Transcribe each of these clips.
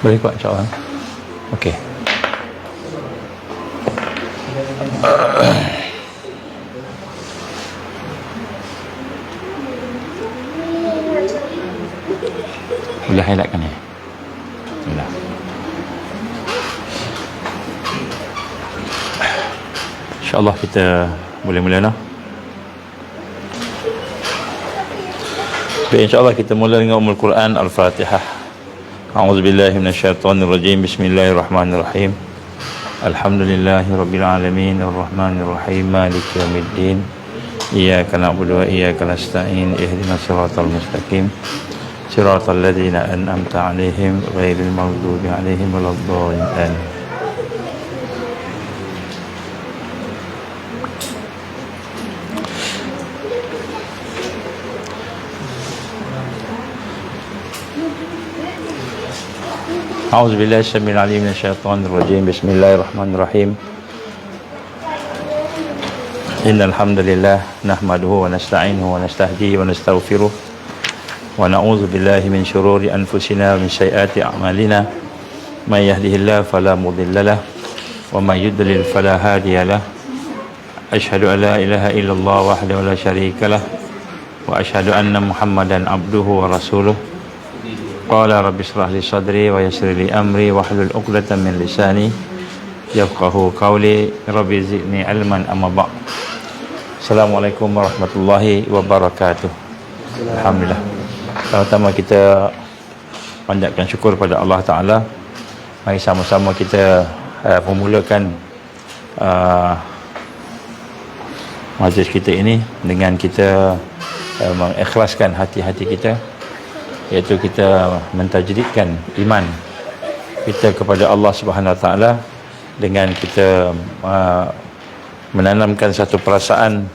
Boleh kuat insyaAllah. Okey. Boleh highlightkan ya. Bismillah. InsyaAllah kita boleh mula lah. Baik, insyaAllah kita mula dengan Ummul Quran Al-Fatihah. A'udzubillahi minasyaitonirrajim. Bismillahirrahmanirrahim. Alhamdulillahi rabbil alamin arrahmanir rahim maliki yaumiddin. Iyyaka na'budu wa iyyaka nasta'in. Ihdinas siratal mustaqim. Siratal ladzina an'amta 'alaihim ghairil maghdubi 'alaihim waladdallin. أعوذ بالله السميع العليم من الشيطان الرجيم بسم الله الرحمن الرحيم إن الحمد لله نحمده ونستعينه ونستهديه ونستغفره ونعوذ بالله من شرور أنفسنا ومن سيئات أعمالنا من يهده الله فلا مضل له ومن يضلل فلا هادي له أشهد أن لا إله إلا الله وحده لا شريك له وأشهد أن محمدا عبده ورسوله Qala rabbi shrah li sadri wa yassir li amri wahlul 'uqdatam min lisani yafqahu qawli rabbi zidni ilman amma ba'd. Assalamualaikum warahmatullahi wabarakatuh. Alhamdulillah. Pertama kita panjatkan syukur pada Allah Ta'ala. Mari sama-sama kita memulakan majlis kita ini dengan kita mengikhlaskan hati-hati kita, iaitu kita mentajdidkan iman kita kepada Allah Subhanahu Wa Taala dengan kita menanamkan satu perasaan,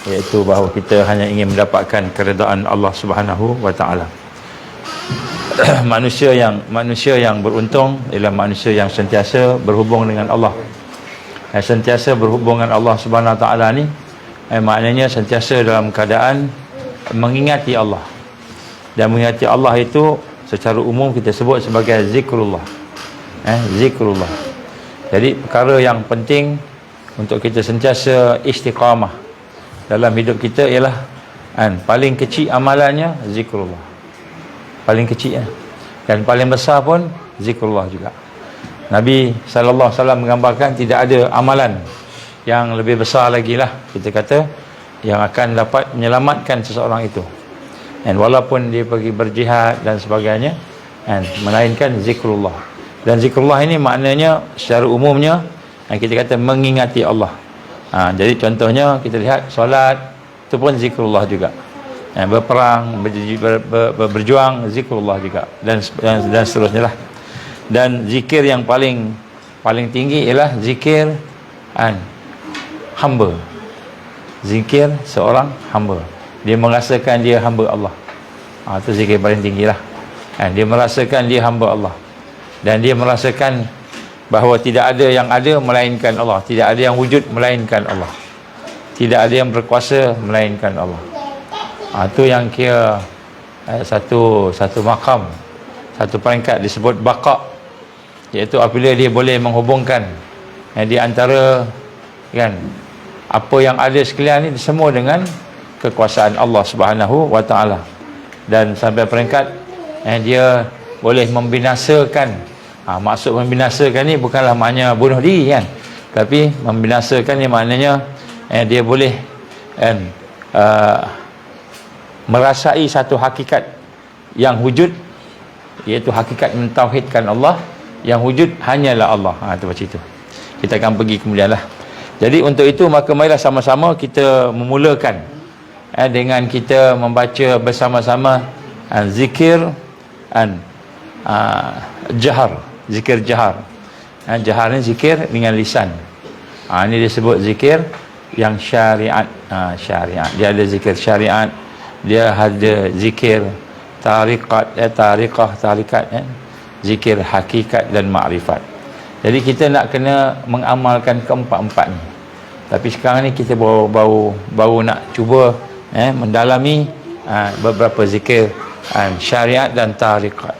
iaitu bahawa kita hanya ingin mendapatkan keredaan Allah Subhanahu Wa Taala. Manusia yang beruntung ialah manusia yang sentiasa berhubung dengan Allah. Sentiasa berhubung dengan Allah Subhanahu Wa Taala ni maknanya sentiasa dalam keadaan mengingati Allah. Dan mengingati Allah itu secara umum kita sebut sebagai zikrullah. Zikrullah. Jadi perkara yang penting untuk kita sentiasa istiqamah dalam hidup kita ialah paling kecil amalannya zikrullah. Paling kecil dan paling besar pun zikrullah juga. Nabi sallallahu alaihi wasallam menggambarkan tidak ada amalan yang lebih besar lagi lah, kita kata, yang akan dapat menyelamatkan seseorang itu. Dan walaupun dia pergi berjihad dan sebagainya, melainkan zikrullah. Dan zikrullah ini maknanya secara umumnya kita kata mengingati Allah. Jadi contohnya kita lihat solat itu pun zikrullah juga. Berperang, berjuang zikrullah juga, dan seterusnya lah. Dan zikir yang paling tinggi ialah zikir hamba. Zikir seorang hamba. Dia merasakan dia hamba Allah. Itu zikir paling tinggi lah. Dia merasakan dia hamba Allah. Dan dia merasakan bahawa tidak ada yang ada melainkan Allah. Tidak ada yang wujud melainkan Allah. Tidak ada yang berkuasa melainkan Allah. Itu yang kira satu makam, satu peringkat disebut baqa', iaitu apabila dia boleh menghubungkan di antara apa yang ada sekalian ni semua dengan kekuasaan Allah Subhanahu Wa Taala, dan sampai peringkat dia boleh membinasakan. Maksud membinasakan ni bukanlah maknanya bunuh diri tapi membinasakan ni maknanya dia boleh merasai satu hakikat yang wujud, iaitu hakikat mentauhidkan Allah. Yang wujud hanyalah Allah. Itu macam itu. Kita akan pergi kemudian lah. Jadi untuk itu maka marilah sama-sama kita memulakan dengan kita membaca bersama-sama zikir jahar. Zikir jahar. Jahar ni zikir dengan lisan. Ini disebut zikir yang syariat. Syariat. Dia ada zikir syariat, dia ada zikir tarikat, zikir hakikat dan makrifat. Jadi kita nak kena mengamalkan keempat-empat ni. Tapi sekarang ni kita baru nak cuba mendalami beberapa zikir syariat dan tarikat.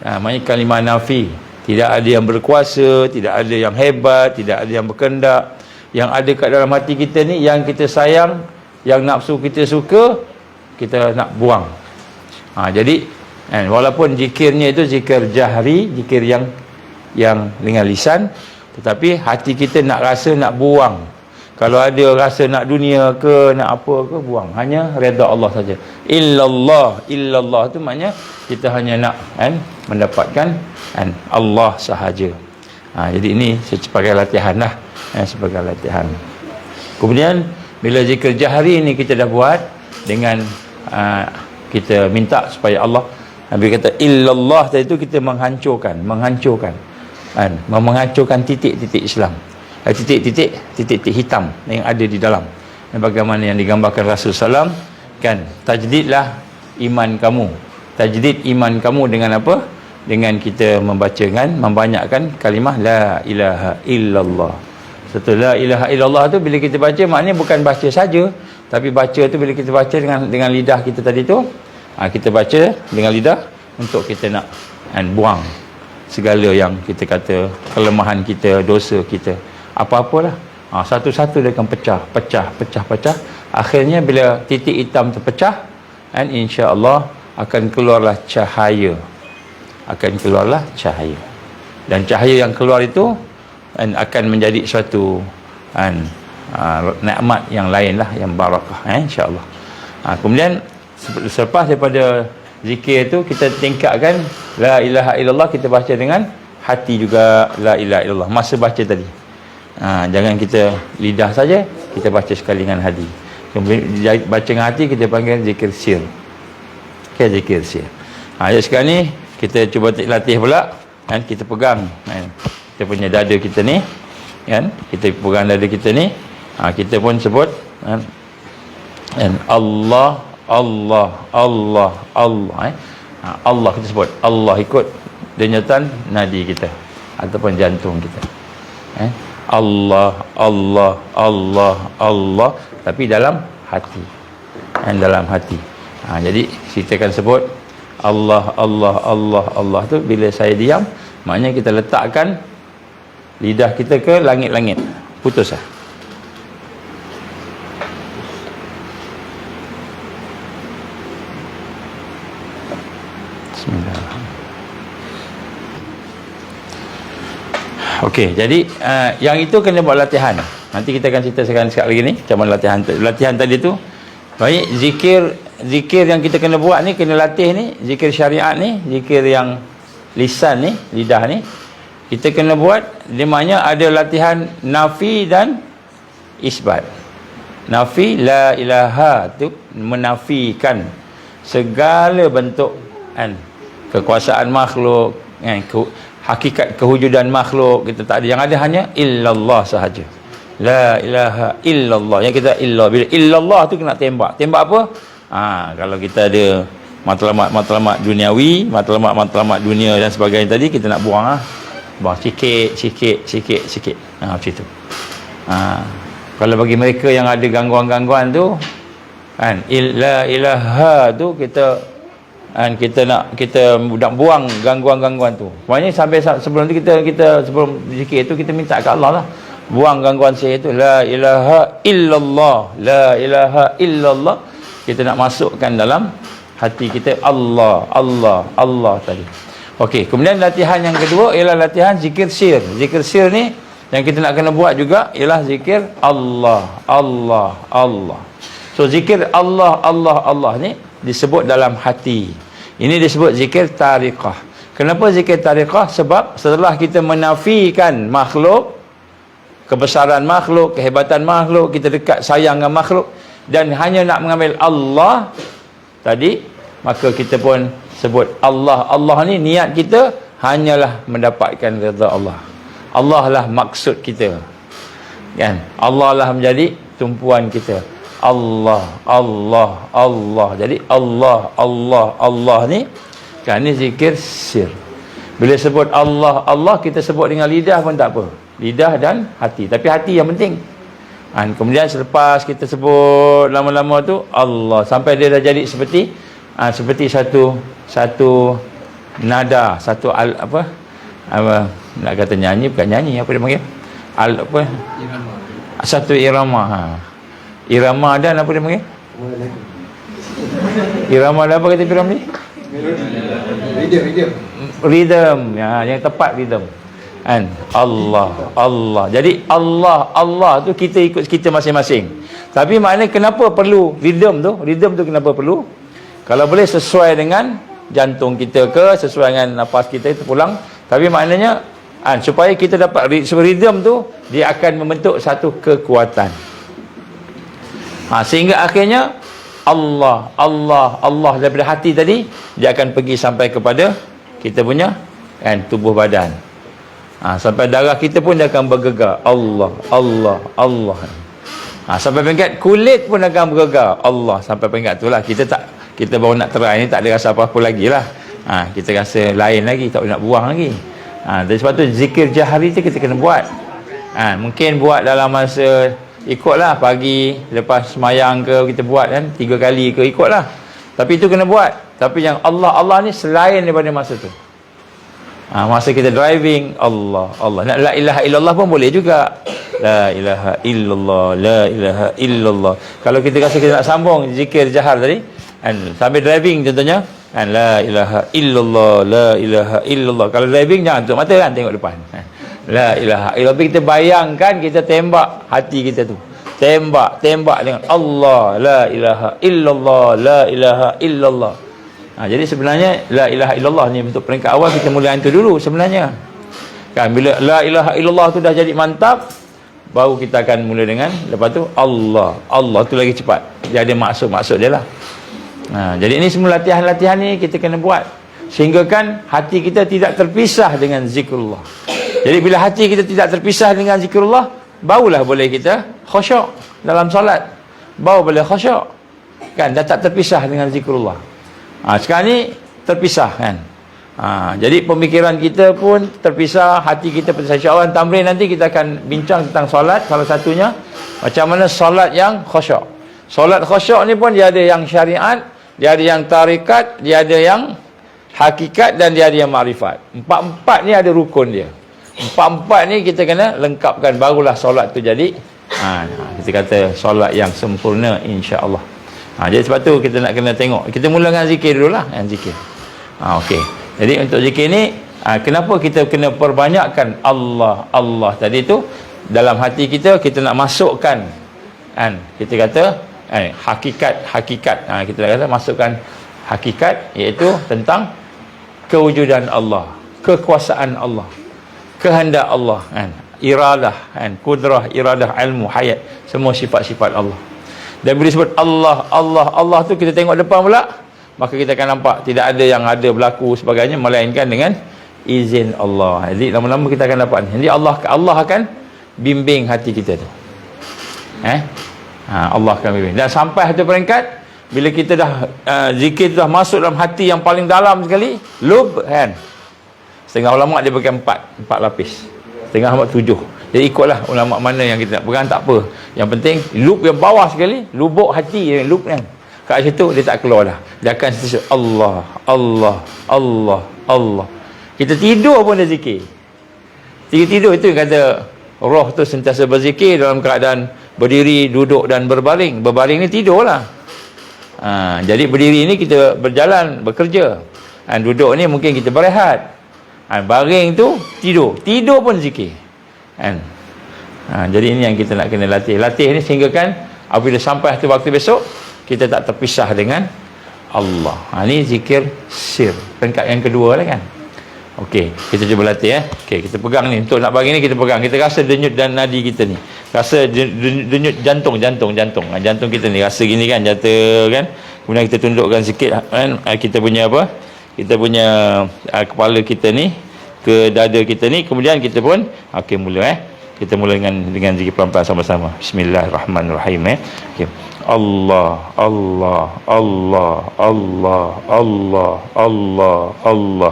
Maknanya kalimah nafi. Tidak ada yang berkuasa, tidak ada yang hebat, tidak ada yang berkendak. Yang ada kat dalam hati kita ni, yang kita sayang, yang nafsu kita suka, kita nak buang. Jadi walaupun zikirnya itu zikir jahri, zikir yang dengan lisan, tetapi hati kita nak rasa nak buang. Kalau ada rasa nak dunia ke, nak apa ke, buang. Hanya redha Allah saja. Illallah tu maknanya kita hanya nak mendapatkan Allah sahaja. Jadi ini sebagai latihan lah, sebagai latihan. Kemudian bila zikir jahri ni kita dah buat dengan kita minta supaya Allah, Nabi kata illallah tadi tu kita menghancurkan titik-titik Islam, titik-titik hitam yang ada di dalam. Bagaimana yang digambarkan Rasulullah SAW, kan, tajdidlah iman kamu. Tajdid iman kamu dengan apa? Dengan kita membanyakkan kalimah la ilaha illallah. Setelah la ilaha illallah tu bila kita baca, maknanya bukan baca saja, tapi baca tu bila kita baca dengan lidah kita tadi tu, kita baca dengan lidah untuk kita nak buang segala yang kita kata kelemahan kita, dosa kita, apa-apalah. Satu-satu dia akan pecah. Akhirnya bila titik hitam terpecah, insya-Allah akan keluarlah cahaya. Dan cahaya yang keluar itu akan menjadi suatu nikmat yang lain lah, yang barakah, insya-Allah. Kemudian selepas daripada zikir itu, kita tingkatkan la ilaha illallah, kita baca dengan hati juga la ilaha illallah masa baca tadi. Jangan kita lidah saja, kita baca sekali dengan hati. Kemudian baca dengan hati kita panggil zikir sir. Zikir sir. Jadi sekarang ni kita cuba latih pula, kita pegang kita punya dada kita ni, kita pegang dada kita ni, kita pun sebut Allah Allah kita sebut Allah, ikut denyutan nadi kita ataupun jantung kita. Allah tapi dalam hati. Dalam hati. Jadi kita akan sebut Allah tu bila saya diam, maknanya kita letakkan lidah kita ke langit-langit. Putus lah. Okey, jadi yang itu kena buat latihan. Nanti kita akan cerita sekali lagi ni macam mana latihan tadi tu. Baik, zikir yang kita kena buat ni, kena latih ni, zikir syariat ni, zikir yang lisan ni, lidah ni, kita kena buat. Dia maknanya ada latihan nafi dan isbat. Nafi la ilaha tu menafikan segala bentuk kekuasaan makhluk, hakikat kewujudan makhluk kita tak ada. Yang ada hanya illallah sahaja. La ilaha illallah. Yang kita bila illallah tu kena tembak. Tembak apa? Kalau kita ada matlamat duniawi, matlamat dunia dan sebagainya tadi, kita nak buang buang sikit. Macam tu. Kalau bagi mereka yang ada gangguan-gangguan tu, la ilaha tu kita nak buang gangguan-gangguan tu. Maknanya sampai sebelum tu kita sebelum zikir tu kita minta ke Allah lah, buang gangguan saya tu. La ilaha illallah, la ilaha illallah. Kita nak masukkan dalam hati kita Allah tadi. Okey, kemudian latihan yang kedua ialah latihan zikir sir. Zikir sir ni yang kita nak kena buat juga ialah zikir Allah. So zikir Allah ni disebut dalam hati. Ini disebut zikir tariqah. Kenapa zikir tariqah? Sebab setelah kita menafikan makhluk, kebesaran makhluk, kehebatan makhluk, kita dekat sayang dengan makhluk dan hanya nak mengambil Allah tadi, maka kita pun sebut Allah ni, niat kita hanyalah mendapatkan redha Allah. Allah lah maksud kita, kan? Allah lah menjadi tumpuan kita. Allah. Jadi Allah ni kan, ni zikir sir. Bila sebut Allah kita sebut dengan lidah pun tak apa, lidah dan hati, tapi hati yang penting. Kemudian selepas kita sebut lama-lama tu Allah, sampai dia dah jadi seperti satu nada, satu apa nak kata nyanyi, bukan nyanyi, apa dia panggil, apa, satu irama. Irama dan apa dia panggil, irama dan apa kata Piramli, rhythm ya, yang tepat rhythm kan. Allah. Jadi Allah tu kita ikut kita masing-masing. Tapi maknanya kenapa perlu rhythm tu? Rhythm tu kenapa perlu? Kalau boleh sesuai dengan jantung kita ke, sesuai dengan nafas kita itu pulang. Tapi maknanya supaya kita dapat rhythm tu, dia akan membentuk satu kekuatan. Sehingga akhirnya Allah daripada hati tadi, dia akan pergi sampai kepada kita punya tubuh badan. Sampai darah kita pun dia akan bergegar. Allah. Sampai peringkat kulit pun akan bergegar. Allah. Sampai peringkat tu lah kita baru nak try ni, tak ada rasa apa-apa lagi lah. Kita rasa lain lagi, tak boleh nak buang lagi. Jadi sebab tu zikir jahari tu kita kena buat. Mungkin buat dalam masa, ikutlah pagi lepas semayang ke, kita buat kan 3 kali ke, ikutlah. Tapi itu kena buat. Tapi yang Allah ni selain daripada masa tu. Masa kita driving, Allah. Nak la ilaha illallah pun boleh juga. La ilaha illallah. Kalau kita rasa kita nak sambung zikir jahar tadi, sambil driving contohnya, la ilaha illallah. Kalau driving jangan tutup mata kan, tengok depan. La ilaha illallah. Kita bayangkan kita tembak hati kita tu. Tembak dengan Allah, la ilaha illallah. Jadi sebenarnya la ilaha illallah ni untuk peringkat awal kita mula itu dulu sebenarnya. Kan bila la ilaha illallah tu dah jadi mantap, baru kita akan mula dengan lepas tu Allah tu lagi cepat. Dia ada maksud dia lah. Jadi ini semua latihan-latihan ni kita kena buat sehingga kan hati kita tidak terpisah dengan zikrullah. Jadi bila hati kita tidak terpisah dengan zikrullah, barulah boleh kita khusyuk dalam solat. Baru boleh khusyuk. Kan dah tak terpisah dengan zikrullah. Sekarang ni terpisah kan. Jadi pemikiran kita pun terpisah, hati kita terpisah. InsyaAllah tamrin nanti kita akan bincang tentang solat. Salah satunya macam mana solat yang khusyuk. Solat khusyuk ni pun dia ada yang syariat, dia ada yang tarikat, dia ada yang hakikat, dan dia ada yang makrifat. Empat-empat ni ada rukun dia. Empat-empat ni kita kena lengkapkan, barulah solat tu jadi kita kata solat yang sempurna, insya-Allah. Jadi sebab tu kita nak kena tengok. Kita mula dengan zikir dululah, zikir. Okey. Jadi untuk zikir ni, kenapa kita kena perbanyakkan Allah tadi tu dalam hati kita nak masukkan kita kata hakikat. Kita kata masukkan hakikat, iaitu tentang kewujudan Allah, kekuasaan Allah, kehendak Allah, iradah, kudrah, iradah, ilmu, hayat, semua sifat-sifat Allah. Dan bila disebut Allah tu kita tengok depan pula, maka kita akan nampak tidak ada yang ada berlaku sebagainya melainkan dengan izin Allah. Jadi lama-lama kita akan dapat. Jadi Allah akan bimbing hati kita tu. Allah akan bimbing. Dan sampai satu peringkat bila kita dah zikir tu dah masuk dalam hati yang paling dalam sekali, lub kan. Setengah ulama dia bagi empat lapis. Setengah ulama 7. Jadi ikutlah ulama mana yang kita nak pegang, tak apa. Yang penting lub yang bawah sekali, lubuk hati yang lub kan. Kat situ dia tak keluar dah. Dia akan sentiasa Allah. Kita tidur pun dia zikir. Tidur itu yang kata roh tu sentiasa berzikir dalam keadaan berdiri, duduk dan berbaring. Berbaring ni tidurlah. Jadi berdiri ni kita berjalan, bekerja. Duduk ni mungkin kita berehat. Baring tu tidur pun zikir. Jadi ini yang kita nak kena latih ni sehingga kan apabila sampai waktu besok kita tak terpisah dengan Allah. Ni zikir sir, peringkat yang kedua lah kan. Okey, kita cuba latih Okey, kita pegang ni. Untuk nak bagi ni kita pegang. Kita rasa denyut dan nadi kita ni. Rasa denyut jantung kita ni rasa gini kan, jatuh kan. Kemudian kita tundukkan sikit kan, kita punya apa? Kita punya kepala kita ni ke dada kita ni. Kemudian kita pun okey mula kita mula dengan zikir pelan-pelan sama-sama. Bismillahirrahmanirrahim. Okey. Allah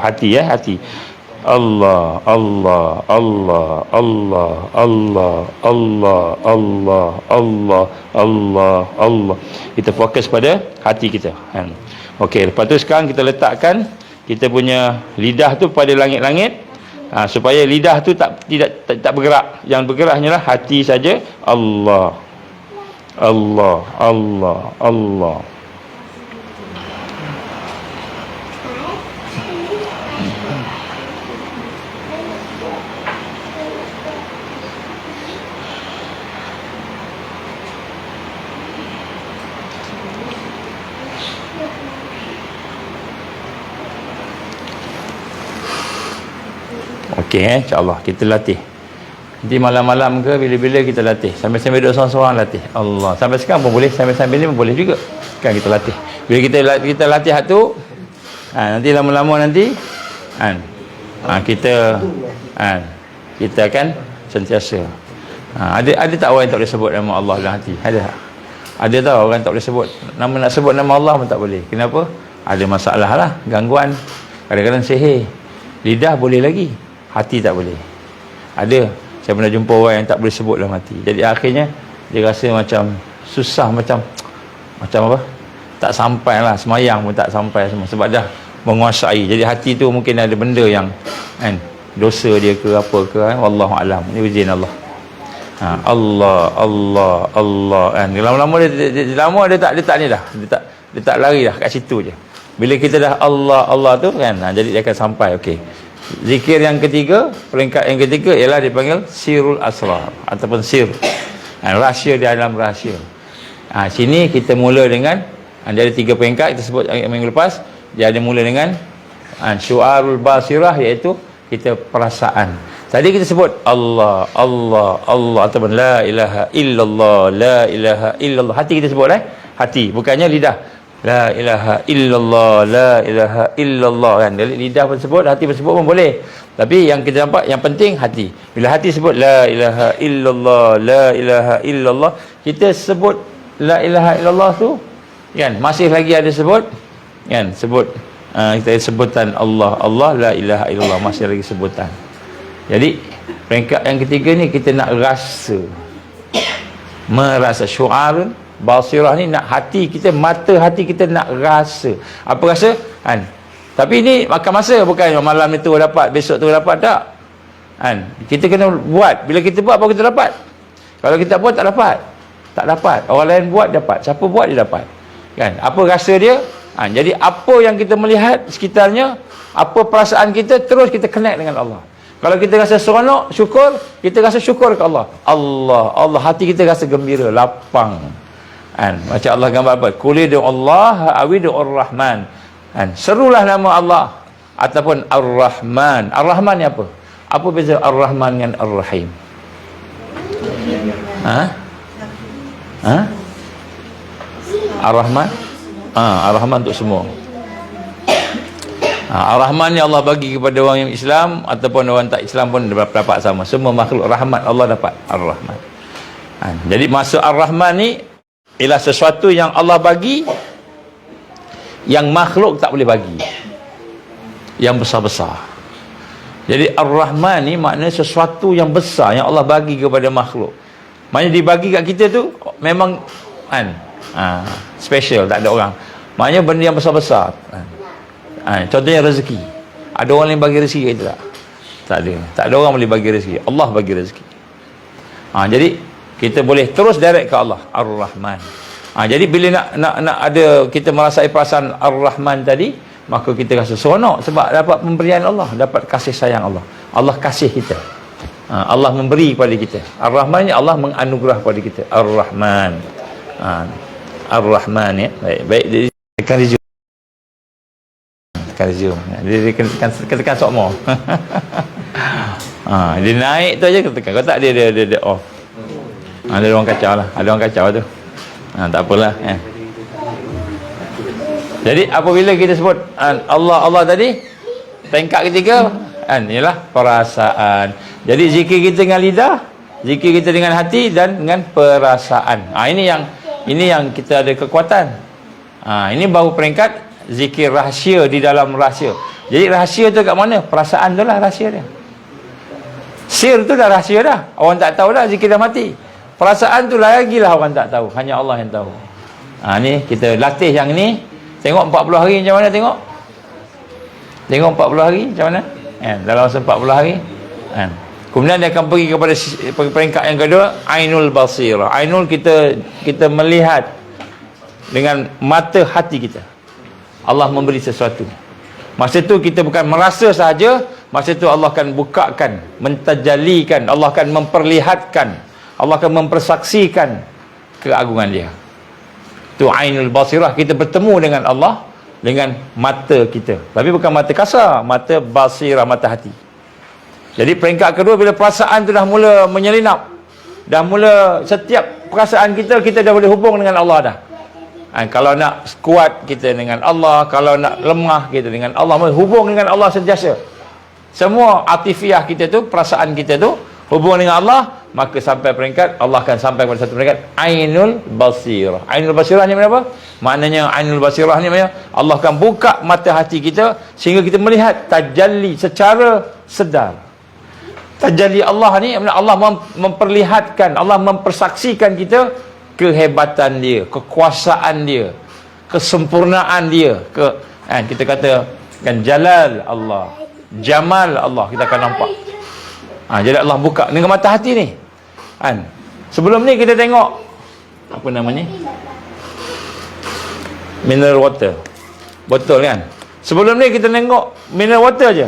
hati hati. Allah kita fokus pada hati kita. Okey, lepas tu sekarang kita letakkan kita punya lidah tu pada langit-langit, supaya lidah tu tak bergerak. Yang bergerak hanyalah hati saja. Allah, Allah, Allah, Allah. Okey, insya-Allah kita latih. Nanti malam-malam ke bila-bila kita latih. Sambil-sambil duduk seorang-seorang latih. Allah. Sampai sekarang pun boleh, sambil-sambil ni pun boleh juga. Kan kita latih. Bila kita latih hak tu, nanti lama-lama nanti kita akan sentiasa. Ada tak orang yang tak boleh sebut nama Allah dalam hati? Ada tak orang tak boleh sebut nak sebut nama Allah pun tak boleh. Kenapa? Ada masalah lah, gangguan. Kadang-kadang sihir. Lidah boleh lagi, hati tak boleh. Ada, saya pernah jumpa orang yang tak boleh sebut dalam hati. Jadi akhirnya dia rasa macam susah, macam apa, tak sampai lah, semayang pun tak sampai semua, sebab dah menguasai. Jadi hati tu mungkin ada benda yang dosa dia ke apa ke, wallahualam. Ini izin Allah. Allah, Allah, Allah. Lama-lama dia tak ni dah, dia tak lari dah kat situ je. Bila kita dah Allah, Allah tu kan, jadi dia akan sampai. Okey. Zikir yang ketiga, peringkat yang ketiga ialah dipanggil sirul asrar ataupun sir. Rahsia di dalam rahsia. Sini kita mula dengan ada 3 peringkat kita sebut minggu lepas. Dia ada mula dengan syu'arul basirah, iaitu kita perasaan. Tadi kita sebut Allah, Allah, Allah ataupun la ilaha illallah, la ilaha illallah. Hati kita sebut hati, bukannya lidah. La ilaha illallah, la ilaha illallah kan. Lidah pun sebut, hati pun sebut pun boleh. Tapi yang kita nampak, yang penting hati. Bila hati sebut la ilaha illallah, la ilaha illallah, kita sebut la ilaha illallah tu kan, masih lagi ada sebut kan, kita ada sebutan Allah, Allah, la ilaha illallah, masih lagi sebutan. Jadi peringkat yang ketiga ni kita nak merasa syu'arun basirah ni, nak hati kita, mata hati kita nak rasa. Apa rasa? Tapi ini makan masa, bukan malam itu dapat, besok tu dapat, tak. Kita kena buat. Bila kita buat baru kita dapat. Kalau kita buat tak dapat. Orang lain buat dapat. Siapa buat dia dapat. Kan? Apa rasa dia? Jadi apa yang kita melihat sekitarnya, apa perasaan kita, terus kita connect dengan Allah. Kalau kita rasa seronok, syukur, kita rasa syukur ke Allah. Allah, Allah, hati kita rasa gembira, lapang. Macam Allah gambar apa? Qulidu Allah awidu ar-Rahman. Serulah nama Allah ataupun Ar-Rahman. Ar-Rahman ni apa? Apa beza Ar-Rahman dengan Ar-Rahim? Ar-Rahman? Ar-Rahman untuk semua. Ar-Rahman ni Allah bagi kepada orang yang Islam ataupun orang tak Islam pun dapat sama. Semua makhluk rahmat Allah dapat Ar-Rahman. Jadi maksud Ar-Rahman ni ialah sesuatu yang Allah bagi, yang makhluk tak boleh bagi, yang besar-besar. Jadi Ar-Rahman ni maknanya sesuatu yang besar yang Allah bagi kepada makhluk. Maknanya dibagi kat kita tu memang special, tak ada orang. Maknanya benda yang besar-besar. Contohnya rezeki. Ada orang yang bagi rezeki kat kita tak? Tak ada orang boleh bagi rezeki. Allah bagi rezeki. Jadi kita boleh terus direct ke Allah, Ar-Rahman. Jadi bila nak ada, kita merasai perasaan Ar-Rahman tadi, maka kita rasa seronok sebab dapat pemberian Allah, dapat kasih sayang Allah. Allah kasih kita. Allah memberi kepada kita. Ar-Rahman ni Allah menganugerah kepada kita. Ar-Rahman. Ar-Rahman ya. Baik. Jadi tekan resume. Dia tekan sokmo. Dia naik tu aja tekan. Kalau tak dia off. Ada orang kacau lah. Ada orang kacau tu. Tak apalah. Jadi apabila kita sebut Allah tadi, tingkat ketiga ialah perasaan. Jadi zikir kita dengan lidah, zikir kita dengan hati dan dengan perasaan. Ini yang kita ada kekuatan. Ini baru peringkat zikir rahsia di dalam rahsia. Jadi rahsia tu kat mana? Perasaan tu lah rahsia dia. Sir tu dah rahsia dah. Orang tak tahu dah zikir dah mati. Perasaan tu lagi lah orang tak tahu. Hanya Allah yang tahu. Ni kita latih yang ni. Tengok 40 hari macam mana tengok. Tengok 40 hari macam mana? Kan? Dalam masa 40 hari. Kan? Kemudian dia akan pergi kepada peringkat yang kedua, ainul basirah. Ainul, kita melihat dengan mata hati kita. Allah memberi sesuatu. Masa tu kita bukan merasa sahaja, masa tu Allah akan bukakan, mentajalikan, Allah akan memperlihatkan, Allah akan mempersaksikan keagungan dia. Tu ainul basirah, kita bertemu dengan Allah dengan mata kita. Tapi bukan mata kasar, mata basirah, mata hati. Jadi peringkat kedua, bila perasaan tu dah mula menyelinap, dah mula setiap perasaan kita dah boleh hubung dengan Allah dah. Kalau nak kuat kita dengan Allah, kalau nak lemah kita dengan Allah, hubung dengan Allah sentiasa. Semua atifiah kita tu, perasaan kita tu hubung dengan Allah, maka sampai peringkat, Allah akan sampai pada satu peringkat ainul basirah. Ainul basirah ni apa? Maknanya ainul basirah ni maknanya Allah akan buka mata hati kita sehingga kita melihat tajalli secara sedar. Tajalli Allah ni, Allah memperlihatkan, Allah mempersaksikan kita kehebatan dia, kekuasaan dia, kesempurnaan dia, kita kata kan jalal Allah, jamal Allah, kita akan nampak. Jadi Allah buka dengan mata hati ni. Sebelum ni kita tengok apa namanya? Mineral water. Betul kan? Sebelum ni kita tengok mineral water je.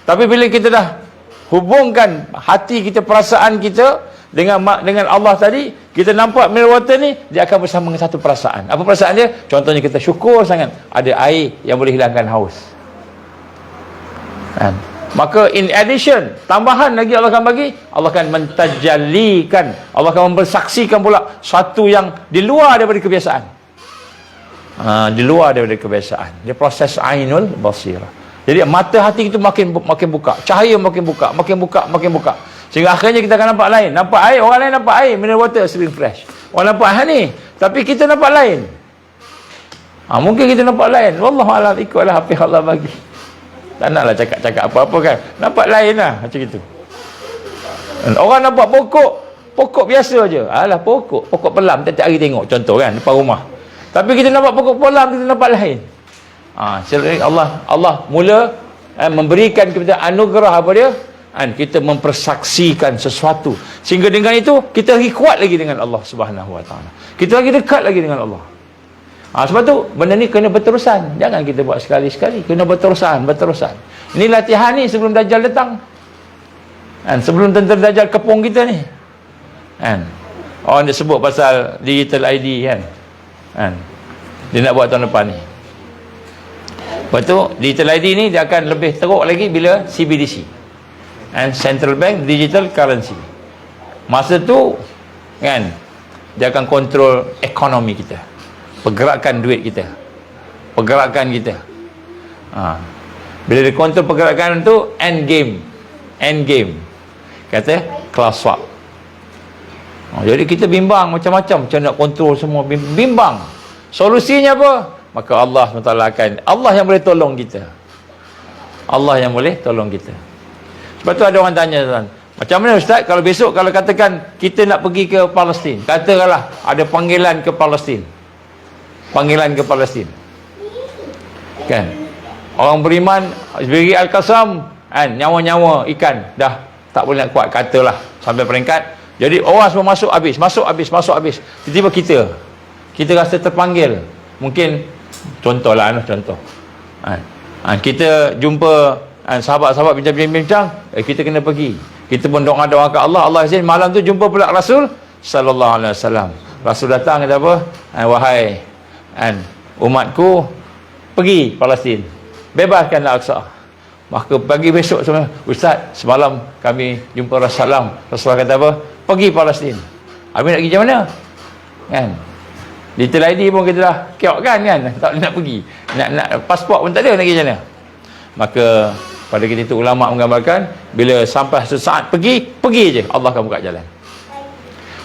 Tapi bila kita dah hubungkan hati kita, perasaan kita dengan Allah tadi, kita nampak mineral water ni, dia akan bersama dengan satu perasaan. Apa perasaan dia? Contohnya kita syukur sangat ada air yang boleh hilangkan haus. Maka in addition, tambahan lagi Allah akan bagi, Allah akan mentajalikan, Allah akan mempersaksikan pula satu yang di luar daripada kebiasaan. Di luar daripada kebiasaan. Dia proses ainul basirah. Jadi mata hati kita makin buka, cahaya makin buka. Sehingga akhirnya kita akan nampak lain. Nampak air, orang lain nampak air, mineral water sering fresh. Orang nampak air ni, tapi kita nampak lain. Mungkin kita nampak lain. Wallahualam, ikutlah apa yang Allah bagi. Tak naklah cakap apa-apa kan. Nampak lain lah, macam itu. Orang nampak pokok biasa je. Alah, pokok pelam, tiap-tiap hari tengok, contoh kan, depan rumah. Tapi kita nampak pokok pelam, kita nampak lain. Allah mula memberikan kepada anugerah apa dia? Kita mempersaksikan sesuatu, sehingga dengan itu kita lagi kuat lagi dengan Allah Subhanahu Wa Taala. Kita lagi dekat lagi dengan Allah. Sebab tu benda ni kena berterusan. Jangan kita buat sekali-sekali, kena berterusan. Ini latihan ni sebelum Dajjal datang. Sebelum tentera Dajjal kepung kita ni. Orang dia sebut pasal digital ID kan. Dia nak buat tahun depan ni. Lepas tu digital ID ni dia akan lebih teruk lagi bila CBDC, Central Bank Digital Currency. Masa tu kan dia akan kontrol ekonomi kita, pergerakan duit kita, pergerakan kita. Bila dia kontrol pergerakan tu, end game kata class swap. Jadi kita bimbang macam-macam macam nak kontrol semua, bimbang. Solusinya apa? Maka Allah SWT Allah yang boleh tolong kita. Allah yang boleh tolong kita. Sebab tu ada orang tanya, tuan, macam mana Ustaz kalau besok kalau katakan kita nak pergi ke Palestin, katakanlah ada panggilan ke Palestin, kan, orang beriman beri Al-Qasam, nyawa-nyawa ikan dah tak boleh nak kuat, katalah sampai peringkat, jadi orang semua masuk habis. Tiba-tiba kita rasa terpanggil, mungkin contohlah, kita jumpa sahabat-sahabat bincang, kita kena pergi. Kita pun doa-doa ke Allah, Allah izin malam tu jumpa pula Rasul sallallahu alaihi wasallam. Rasul datang kata apa? Wahai umatku, pergi Palestin, bebaskan Al-Aqsa. Maka pagi besok semua, Ustaz, semalam kami jumpa Rasulullah. Rasulullah kata apa? Pergi Palestin. Habis nak pergi macam mana? Kan? Detail ID pun kita dah keok kan, tak boleh nak pergi. Nak pasport pun tak ada, nak pergi macam mana? Maka pada kita itu ulama menggambarkan, bila sampai sesaat pergi je, Allah akan buka jalan.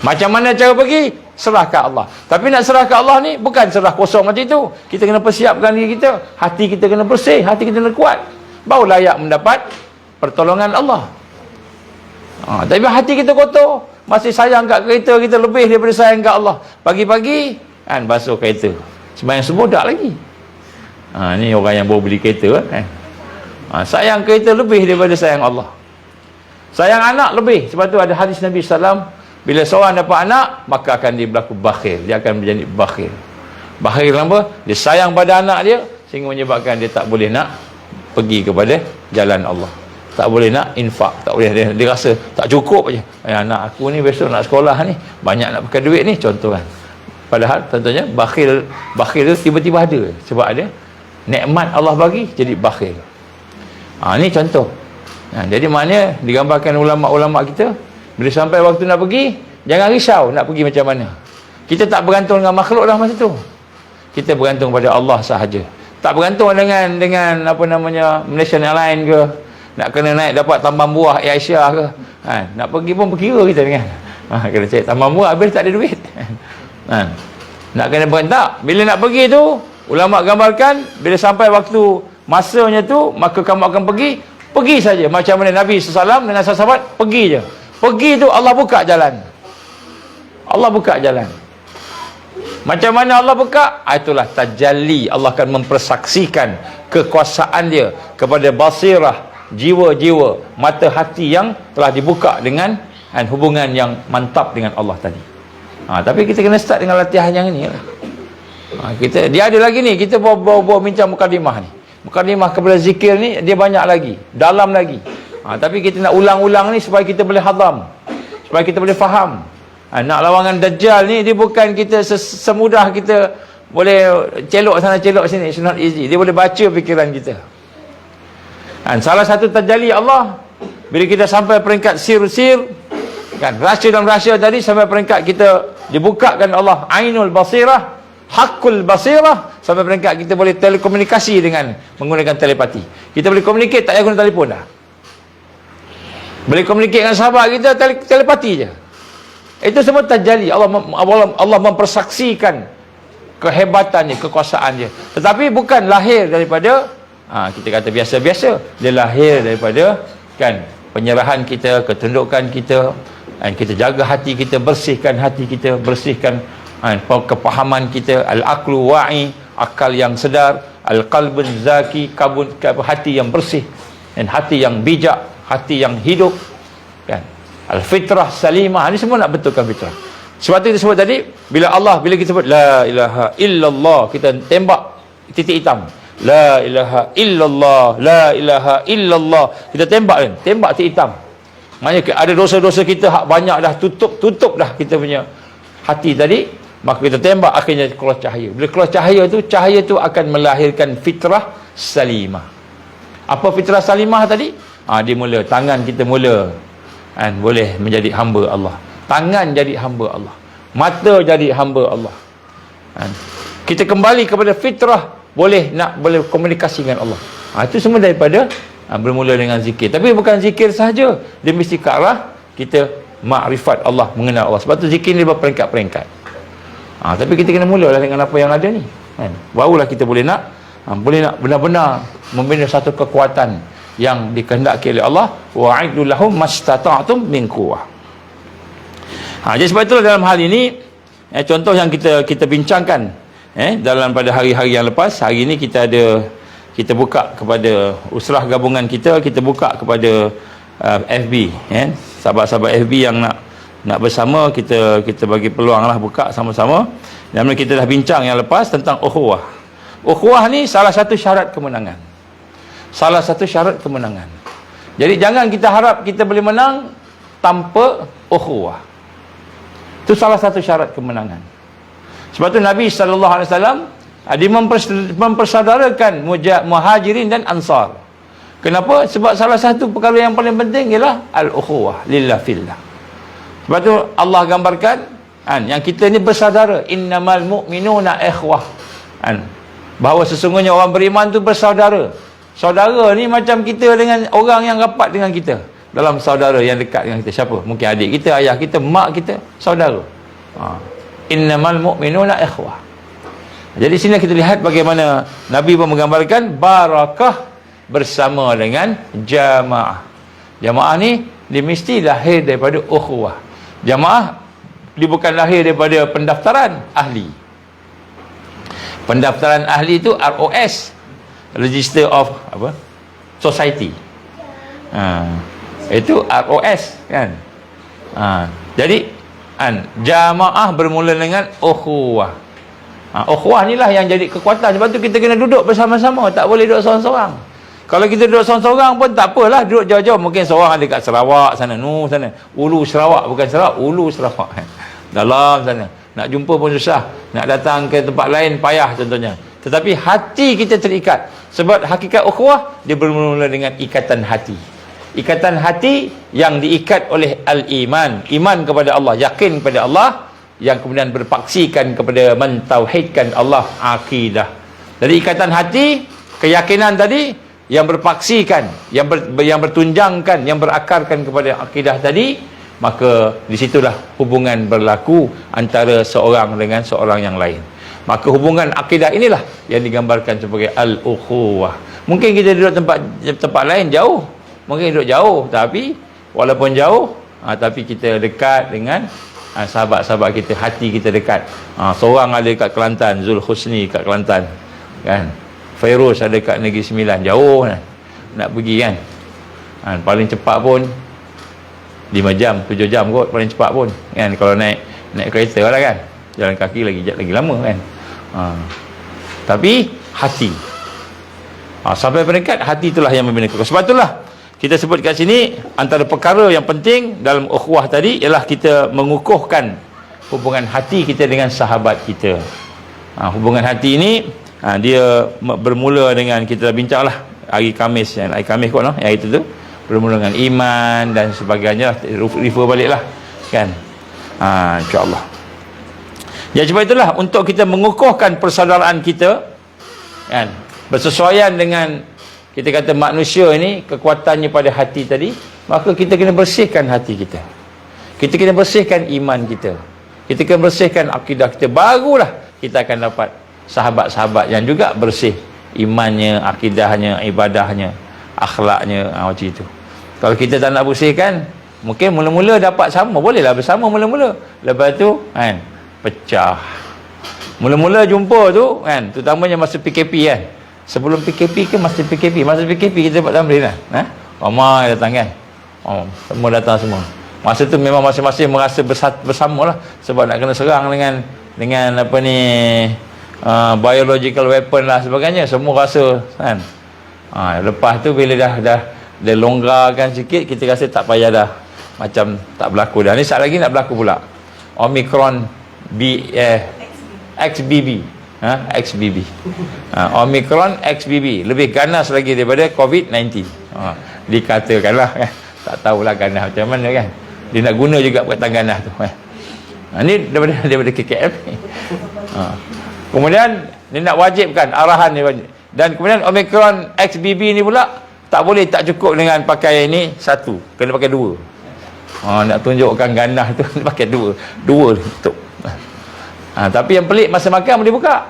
Macam mana cara pergi? Serah ke Allah. Tapi nak serah ke Allah ni bukan serah kosong macam itu. Kita kena persiapkan diri kita, hati kita kena bersih, hati kita kena kuat, baru layak mendapat pertolongan Allah. Tapi hati kita kotor, masih sayang kat kereta kita lebih daripada sayang kat Allah. Pagi-pagi basuh kereta, sembahyang subuh tak lagi. Ni orang yang baru beli kereta kan. Sayang kereta lebih daripada sayang Allah. Sayang anak lebih. Sebab tu ada hadis Nabi SAW, bila seorang dapat anak, maka akan dia berlaku bakhil. Dia akan menjadi bakhil. Bakhil kenapa? Dia sayang pada anak dia, sehingga menyebabkan dia tak boleh nak pergi kepada jalan Allah. Tak boleh nak infak. Tak boleh. Dia rasa tak cukup je. Anak aku ni besok nak sekolah ni, banyak nak pakai duit ni, contoh kan. Padahal contohnya bakhil tu tiba-tiba ada. Sebab ada nikmat Allah bagi, jadi bakhil. Ni contoh. Jadi maknanya digambarkan ulama-ulama kita, bila sampai waktu nak pergi, jangan risau nak pergi macam mana. Kita tak bergantung dengan makhluk dah masa tu. Kita bergantung pada Allah sahaja. Tak bergantung dengan apa namanya, Malaysian Airlines ke, nak kena naik dapat tambang buah Air Asia ke. Nak pergi pun berkira kita dengan. Kena cari tambang buah, habis tak ada duit. Nak kena berentak. Bila nak pergi tu, ulama gambarkan, bila sampai waktu masanya tu, maka kamu akan pergi saja. Macam mana Nabi SAW dengan sahabat, pergi je. Pergi tu Allah buka jalan. Allah buka jalan. Macam mana Allah buka? Itulah tajalli. Allah akan mempersaksikan kekuasaan dia kepada basirah, jiwa-jiwa, mata hati yang telah dibuka dengan hubungan yang mantap dengan Allah tadi. Tapi kita kena start dengan latihan yang ni. Dia ada lagi ni, kita bawa bincang mukadimah ni. Mukadimah kepada zikir ni, dia banyak lagi, dalam lagi. Tapi kita nak ulang-ulang ni supaya kita boleh hadam, supaya kita boleh faham. Nak lawangan Dajjal ni, dia bukan kita semudah kita boleh celok sana celok sini. It's not easy. Dia boleh baca fikiran kita. Salah satu tajalli Allah, bila kita sampai peringkat sir-sir, kan, rahsia dan rahsia tadi, sampai peringkat kita dibukakan Allah ainul basirah, hakul basirah, sampai peringkat kita boleh telekomunikasi dengan menggunakan telepati. Kita boleh communicate, tak payah guna telefon dah. Boleh communicate dengan sahabat kita, telepati je. Itu semua tajalli. Allah mempersaksikan kehebatannya, kekuasaannya. Tetapi bukan lahir daripada kita kata biasa-biasa. Dia lahir daripada kan penyerahan kita, ketundukan kita, kita jaga hati kita, bersihkan hati kita, bersihkan kepahaman kita, al-aqlu wa'i, akal yang sedar, al-qalbun zaki, hati yang bersih, dan hati yang bijak, hati yang hidup, kan, al-fitrah salimah. Ini semua nak betulkan fitrah. Sebab itu kita sebut tadi, bila kita sebut la ilaha illallah, kita tembak titik hitam. La ilaha illallah, la ilaha illallah, kita tembak kan, tembak titik hitam. Maknanya ada dosa-dosa kita hak banyak dah, tutup dah kita punya hati tadi, maka kita tembak, akhirnya keluar cahaya. Bila keluar cahaya tu akan melahirkan fitrah salimah. Apa fitrah salimah tadi? Dia mula, tangan kita mula boleh menjadi hamba Allah. Tangan jadi hamba Allah, mata jadi hamba Allah. Kita kembali kepada fitrah, boleh komunikasi dengan Allah. Itu semua daripada bermula dengan zikir. Tapi bukan zikir sahaja, dia mesti ke arah kita makrifat Allah, mengenal Allah. Sebab tu zikir ni berperingkat-peringkat. Tapi kita kena mulalah dengan apa yang ada ni, kan? Barulah kita boleh nak benar-benar membina satu kekuatan yang dikehendaki oleh Allah. Wa'iddu lahum mastata'tum min quwwah. Jadi sebab itulah dalam hal ini, contoh yang kita bincangkan dalam pada hari-hari yang lepas. Hari ini kita buka kepada usrah gabungan kita buka kepada FB, sahabat-sahabat FB yang nak bersama, kita bagi peluang lah buka sama-sama. Dan kita dah bincang yang lepas tentang ukhuwah. Ukhuwah ni salah satu syarat kemenangan. Salah satu syarat kemenangan. Jadi jangan kita harap kita boleh menang tanpa ukhuwah. Itu salah satu syarat kemenangan. Sebab tu Nabi SAW dia mempersaudarakan muhajirin dan ansar. Kenapa? Sebab salah satu perkara yang paling penting ialah al-ukhuwah lillah fillah. Sebab tu Allah gambarkan yang kita ni bersaudara, innamal mu'minuna ikhwah, bahawa sesungguhnya orang beriman tu bersaudara. Saudara ni macam kita dengan orang yang rapat dengan kita, dalam saudara yang dekat dengan kita. Siapa? Mungkin adik kita, ayah kita, mak kita, saudara. Innamal mu'minuna ikhwah. Jadi sini kita lihat bagaimana Nabi pun menggambarkan barakah bersama dengan jamaah. Jamaah ni dia mesti lahir daripada ukhuwah. Jamaah dia bukan lahir daripada pendaftaran ahli. Pendaftaran ahli itu ROS, Register of society. Itu ROS kan. Jadi jamaah bermula dengan ukhuwah. Ukhuwah ni lah yang jadi kekuatan. Sebab tu kita kena duduk bersama-sama, tak boleh duduk seorang-seorang. Kalau kita duduk seorang-seorang pun tak apalah, duduk jauh-jauh. Mungkin seorang ada kat Sarawak sana, sana. Ulu Sarawak, bukan Sarawak, Ulu Sarawak. Dalam sana. Nak jumpa pun susah. Nak datang ke tempat lain payah contohnya. Tetapi hati kita terikat. Sebab hakikat ukhuwah dia bermula dengan ikatan hati. Ikatan hati yang diikat oleh al-iman, iman kepada Allah, yakin kepada Allah, yang kemudian berpaksikan kepada mentauhidkan Allah, akidah. Jadi ikatan hati, keyakinan tadi yang berpaksikan, yang bertunjangkan, yang berakarkan kepada akidah tadi, maka disitulah hubungan berlaku antara seorang dengan seorang yang lain. Maka hubungan akidah inilah yang digambarkan sebagai al-ukhuwah. Mungkin kita duduk tempat lain jauh, mungkin duduk jauh, tapi walaupun jauh, tapi kita dekat dengan sahabat-sahabat kita, hati kita dekat. Seorang ada kat Kelantan, Zul Husni kat Kelantan kan, Fairuz ada kat Negeri Sembilan, jauh nak pergi kan. Paling cepat pun 5 jam, 7 jam kot paling cepat pun kan. Kalau naik kereta lah kan, jalan kaki lagi lama kan. Tapi hati, sampai peringkat hati itulah yang membina. Sebab itulah kita sebut kat sini, antara perkara yang penting dalam ukhuwah tadi ialah kita mengukuhkan hubungan hati kita dengan sahabat kita. Hubungan hati ini dia bermula dengan, kita bincang lah hari Khamis kot no? Yang itu tu bermula dengan iman dan sebagainya, refer balik lah kan. InsyaAllah. Ya, sebab itulah untuk kita mengukuhkan persaudaraan kita kan, bersesuaian dengan kita kata manusia ini kekuatannya pada hati tadi, maka kita kena bersihkan hati kita. Kita kena bersihkan iman kita. Kita kena bersihkan akidah kita. Barulah kita akan dapat sahabat-sahabat yang juga bersih imannya, akidahnya, ibadahnya, akhlaknya, macam itu. Kalau kita tak nak bersihkan, mungkin mula-mula dapat sama, bolehlah bersama mula-mula. Lepas tu kan pecah. Mula-mula jumpa tu kan, terutamanya masa PKP kan. Sebelum PKP ke masa PKP? Masa PKP kita buat tamrin lah. Ramai datang kan. Semua datang semua. Masa tu memang masing-masing merasa bersama lah. Sebab nak kena serang dengan apa ni, biological weapon lah sebagainya. Semua rasa kan. Lepas tu bila dah longgarkan sikit, kita rasa tak payah dah. Macam tak berlaku dah. Ni saat lagi nak berlaku pula. Omicron XBB. XBB. Omicron XBB lebih ganas lagi daripada COVID-19. Dikatakanlah kan. Tak tahulah ganas macam mana kan. Dia nak guna juga perkataan ganas tu. Ni daripada KKM. Kemudian dia nak wajibkan arahan ni. Dan kemudian Omicron XBB ni pula tak boleh, tak cukup dengan pakai ni satu, kena pakai dua. Nak tunjukkan ganas tu pakai dua tutup. Tapi yang pelik, masa makan boleh buka.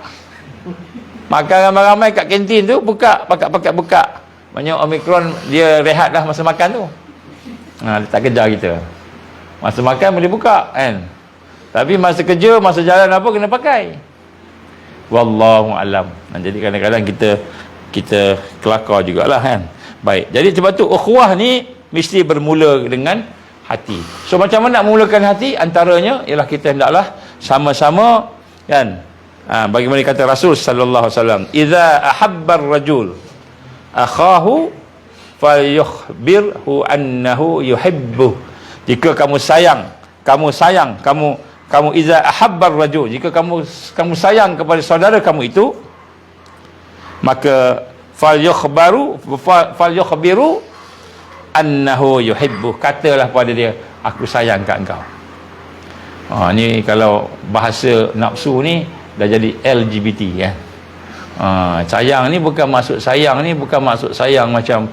Makan ramai-ramai kat kantin tu buka, pakai buka. Banyak Omicron dia rehat dah masa makan tu. Dia tak kejar kita. Masa makan boleh buka kan. Tapi masa kerja, masa jalan apa kena pakai. Wallahu alam. Jadi kadang-kadang kita kelakar jugalah kan. Baik. Jadi sebab tu ukhuwah ni mesti bermula dengan hati. So macam mana nak memulakan hati? Antaranya ialah kita hendaklah sama-sama kan. Bagaimana kata Rasul sallallahu alaihi wasallam, "Idza ahabba ar-rajul akhahu falyukhbirhu annahu yuhibbuh." Jika kamu idza ahabba ar-rajul, jika kamu sayang kepada saudara kamu itu, maka falyukhbiru annahu yuhibbuh, katalah pada dia, aku sayang kat engkau. Ni kalau bahasa nafsu ni dah jadi LGBT kan. Sayang ni bukan maksud sayang macam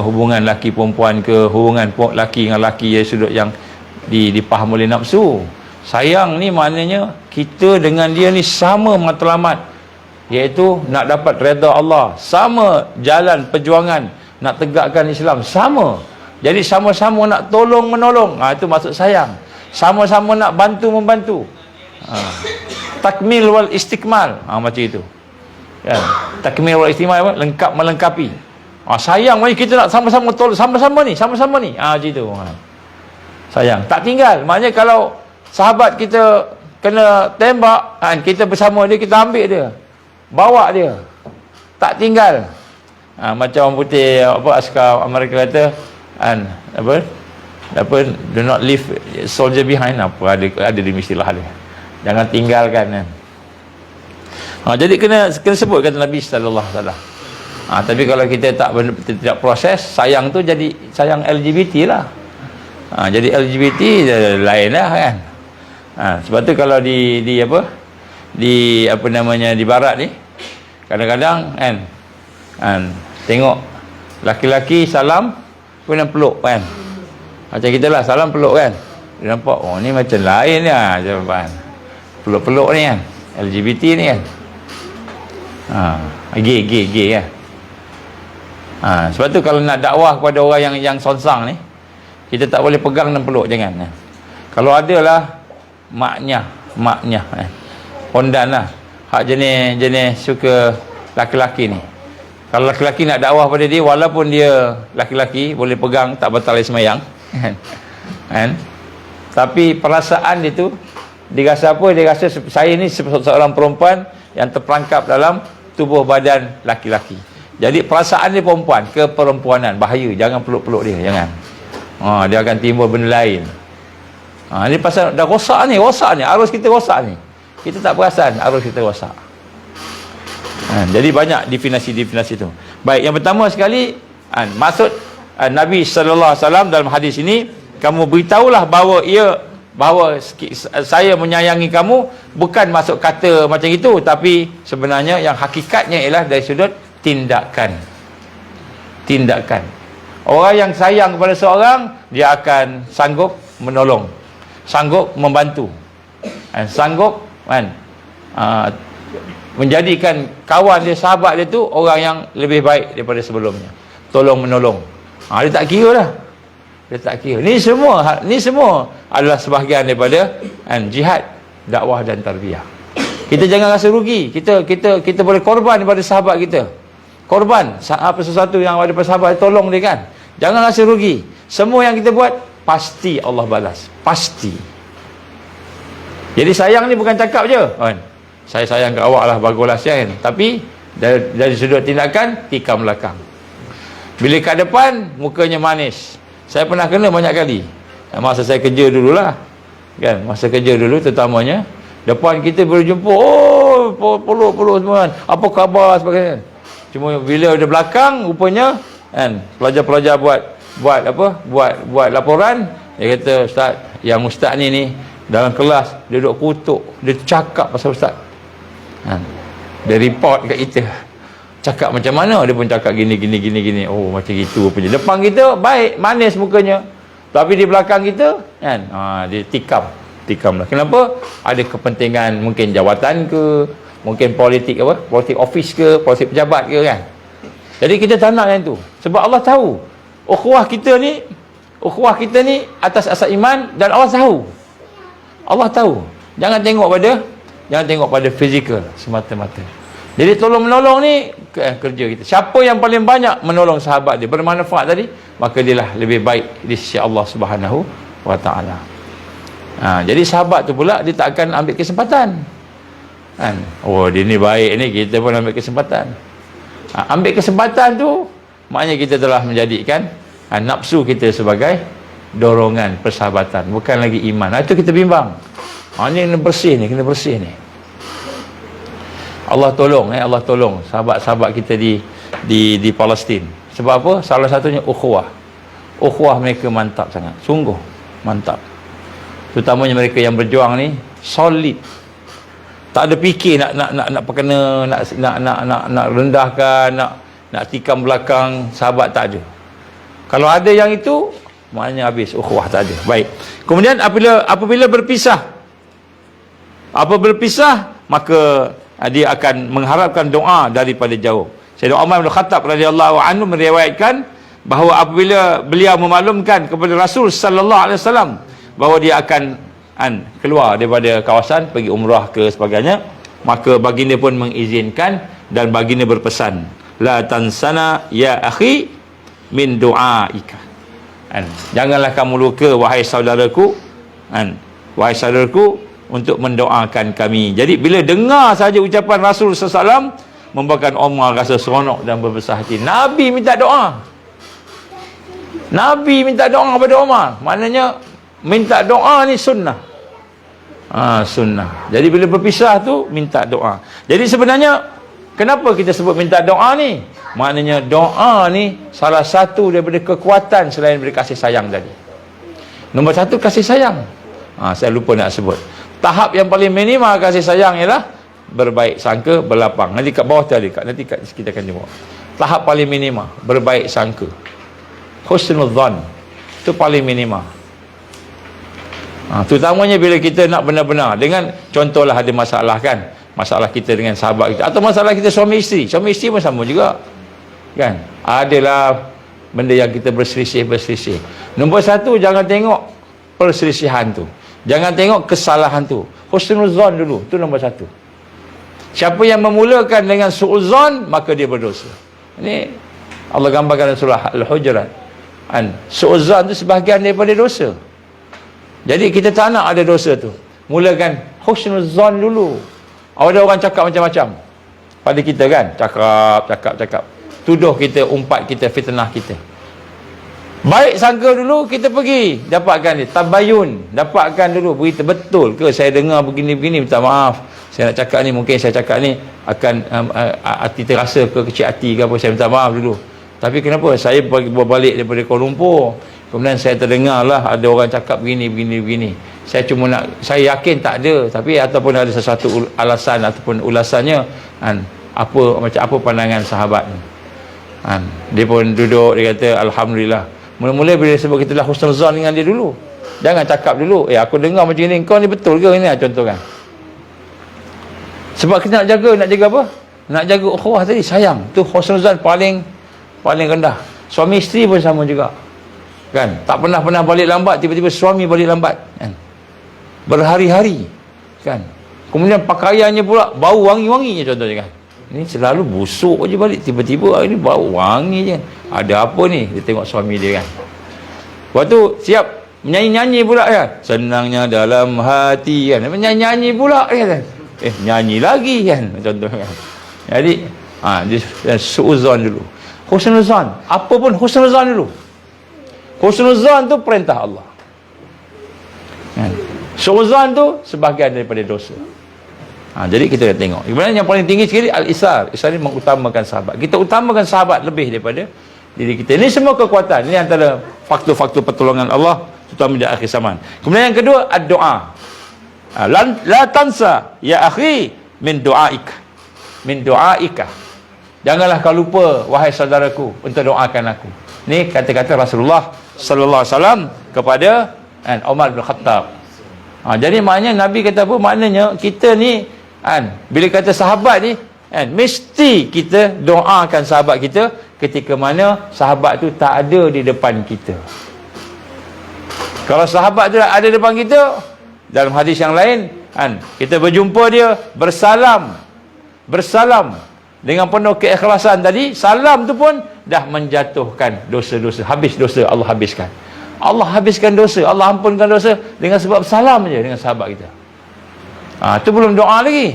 hubungan laki perempuan ke, hubungan laki dengan laki yang dipaham oleh nafsu. Sayang ni maknanya kita dengan dia ni sama matlamat, iaitu nak dapat redha Allah, sama jalan perjuangan nak tegakkan Islam, sama. Jadi sama-sama nak tolong menolong. Itu maksud sayang. Sama-sama nak bantu membantu. Takmil wal istikmal. Macam itu. Ya. Takmil wal istikmal, lengkap melengkapi. Sayang maknanya kita nak sama-sama tolong, sama-sama ni, macam tu. Sayang, tak tinggal. Maknanya kalau sahabat kita kena tembak, kita bersama dia, kita ambil dia, bawa dia, tak tinggal. Macam orang putih, askar Amerika kata, do not leave soldier behind. Ada di istilah dia, jangan tinggalkan kan. Jadi kena sebut kata Nabi sallallahu alaihi wasallam. Tapi kalau kita tidak proses, sayang tu jadi sayang LGBT lah. Jadi LGBT lain lah kan. Sebab tu kalau di barat ni, kadang-kadang kan, tengok laki-laki salam pun peluk kan. Macam kita lah salam peluk kan. Dia nampak, ni macam lain lah jawapan. Peluk-peluk ni kan, LGBT ni kan. Gay kan. Sebab tu kalau nak dakwah kepada orang yang sonsang ni, kita tak boleh pegang dan peluk, jangan. Kalau adalah maknya pondan lah, hak jenis suka laki-laki ni. Kalau laki-laki nak dakwah pada dia, walaupun dia laki-laki, boleh pegang, tak batal semayang kan? Tapi perasaan dia tu, dia rasa apa? Dia rasa saya ni seorang perempuan yang terperangkap dalam tubuh badan laki-laki. Jadi perasaan dia perempuan, keperempuanan, bahaya. Jangan peluk-peluk dia, jangan. Dia akan timbul benda lain. Ni pasal dah rosak ni, arus kita rosak ni. Kita tak perasan arus kita rosak. Jadi banyak definisi-definisi tu. Baik, yang pertama sekali, maksud Nabi sallallahu alaihi wasallam dalam hadis ini, kamu beritahulah bahawa saya menyayangi kamu, bukan maksud kata macam itu, tapi sebenarnya yang hakikatnya ialah dari sudut tindakan. Orang yang sayang kepada seorang, dia akan sanggup menolong, sanggup membantu, sanggup menjadikan kawan dia, sahabat dia tu orang yang lebih baik daripada sebelumnya, tolong menolong. Dia tak kira lah, Ni semua adalah sebahagian daripada jihad, dakwah dan tarbiyah. Kita jangan rasa rugi. Kita boleh korban daripada sahabat kita, korban apa sesuatu yang ada pada sahabat, tolong dia kan. Jangan rasa rugi. Semua yang kita buat pasti Allah balas, pasti. Jadi sayang ni bukan cakap je kan, saya sayang kat awak lah, baguslah sayang. Tapi dari sudut tindakan, tikam belakang. Bila kat depan, mukanya manis. Saya pernah kena banyak kali. Masa saya kerja dululah kan, masa kerja dulu terutamanya, depan kita berjumpa, peluk-peluk semua kan, apa khabar sebagainya. Cuma bila ada belakang, rupanya kan, pelajar-pelajar buat laporan. Dia kata, ustaz, yang ustaz ni dalam kelas dia duduk kutuk, dia cakap pasal ustaz. Dia report kat kita, cakap macam mana, dia pun cakap gini. Oh, macam gitu punya. Depan kita baik, manis mukanya, tapi di belakang kita kan, dia tikam lah. Kenapa? Ada kepentingan, mungkin jawatan ke, mungkin politik office ke, politik pejabat ke kan. Jadi kita tak nak yang tu, sebab Allah tahu ukhuwah kita ni atas asas iman, dan Allah tahu. Jangan tengok pada fizikal semata-mata. Jadi tolong menolong ni kerja kita. Siapa yang paling banyak menolong sahabat dia, bermanfaat tadi, maka dialah lebih baik di sisi Allah Subhanahu wa taala. Jadi sahabat tu pula, dia tak akan ambil kesempatan kan. Dia ni baik ni, kita pun ambil kesempatan. Ambil kesempatan tu maknanya kita telah menjadikan nafsu kita sebagai dorongan persahabatan, bukan lagi iman. Itu kita bimbang. Ni kena bersih ni. Allah tolong sahabat-sahabat kita di Palestin. Sebab apa? Salah satunya ukhuwah mereka mantap sangat, sungguh mantap. Terutamanya mereka yang berjuang ni solid. Tak ada fikir nak perkena, nak rendahkan, nak tikam belakang sahabat, tak ada. Kalau ada yang itu, maknanya habis ukhuwah, tak ada. Baik. Kemudian apabila berpisah, maka dia akan mengharapkan doa daripada jauh. Sayyidina Umar bin Khattab radhiyallahu anhu meriwayatkan bahawa apabila beliau memaklumkan kepada Rasul sallallahu alaihi wasallam bahawa dia akan keluar daripada kawasan pergi umrah ke sebagainya, maka baginda pun mengizinkan, dan baginda berpesan, la tansana ya akhi min du'aika. Janganlah kamu luka wahai saudaraku, wahai saudaraku, untuk mendoakan kami. Jadi bila dengar saja ucapan Rasul SAW, membuatkan Umar rasa seronok dan berbesar hati. Nabi minta doa. Nabi minta doa kepada Umar. Maknanya minta doa ni sunnah. Sunnah. Jadi bila berpisah tu minta doa. Jadi sebenarnya kenapa kita sebut minta doa ni? Maknanya doa ni salah satu daripada kekuatan selain daripada kasih sayang tadi. Nombor satu, kasih sayang. Saya lupa nak sebut. Tahap yang paling minimal kasih sayang ialah berbaik sangka, berlapang. Nanti kat bawah tadi, nanti kita akan tengok. Tahap paling minimal, berbaik sangka. Husnul Zan. Itu paling minimal. Terutamanya bila kita nak benar-benar, dengan contohlah ada masalah kan, masalah kita dengan sahabat kita, atau masalah kita suami isteri pun sama juga kan. Adalah benda yang kita berselisih. Nombor satu, jangan tengok perselisihan tu, jangan tengok kesalahan tu. Husnul Zan dulu, tu nombor satu. Siapa yang memulakan dengan su'uzan, maka dia berdosa. Ini Allah gambarkan dalam surah Al-Hujurat. Su'uzan tu sebahagian daripada dosa. Jadi kita tak nak ada dosa tu. Mulakan husnul zan dulu. Ada orang cakap macam-macam pada kita kan, cakap, tuduh kita, umpat kita, fitnah kita. Baik sangka dulu, kita pergi dapatkan dia, tabayun, dapatkan dulu berita, betul ke saya dengar begini-begini, minta maaf, saya nak cakap ni, mungkin saya cakap ni akan hati terasa ke, kecil hati ke apa, saya minta maaf dulu. Tapi kenapa saya balik daripada Kuala Lumpur, kemudian saya terdengar lah ada orang cakap begini. Saya cuma nak, saya yakin tak ada, tapi ataupun ada sesuatu alasan ataupun ulasannya, macam apa pandangan sahabat ni. Dia pun duduk, dia kata alhamdulillah. Mula-mula bila sebut kita lah husnuzan dengan dia dulu. Jangan cakap dulu, aku dengar macam ni, kau ni betul ke ini, contoh kan. Sebab kita nak jaga apa? Nak jaga ukhuwah tadi, sayang. Tu husnuzan paling rendah. Suami isteri pun sama juga. Kan? Tak pernah balik lambat, tiba-tiba suami balik lambat. Kan? Berhari-hari. Kan? Kemudian pakaiannya pula bau wangi-wanginya contohnya kan. Ini selalu busuk je balik, tiba-tiba hari ni bau wangi je. Ada apa ni? Dia tengok suami dia kan. Waktu siap menyanyi-nyanyi pula kan. Senangnya dalam hati kan. Menyanyi-nyanyi pula kan. Nyanyi lagi kan. Contohnya kan. Jadi dia su'uzan dulu. Husnuzan. Apa pun husnuzan dulu. Husnuzan tu perintah Allah. Su'uzan tu sebahagian daripada dosa. Jadi kita dah tengok. Kemudian yang paling tinggi sekali al-isar. Isar ni mengutamakan sahabat. Kita utamakan sahabat lebih daripada diri kita. Ini semua kekuatan. Ini antara faktor-faktor pertolongan Allah, terutama di akhir zaman. Kemudian yang kedua, ad-doa. La tansa ya akhi min du'aika. Min du'aika. Janganlah kau lupa wahai saudaraku untuk doakan aku. Ni kata-kata Rasulullah sallallahu alaihi wasallam kepada Umar bin Khattab. Jadi maknanya Nabi kata apa? Maknanya kita ni bila kata sahabat ni mesti kita doakan sahabat kita ketika mana sahabat tu tak ada di depan kita. Kalau sahabat tu ada di depan kita, dalam hadis yang lain kita berjumpa dia, bersalam dengan penuh keikhlasan tadi, salam tu pun dah menjatuhkan dosa-dosa, habis dosa, Allah habiskan dosa, Allah ampunkan dosa dengan sebab salam je dengan sahabat kita. Itu belum doa lagi,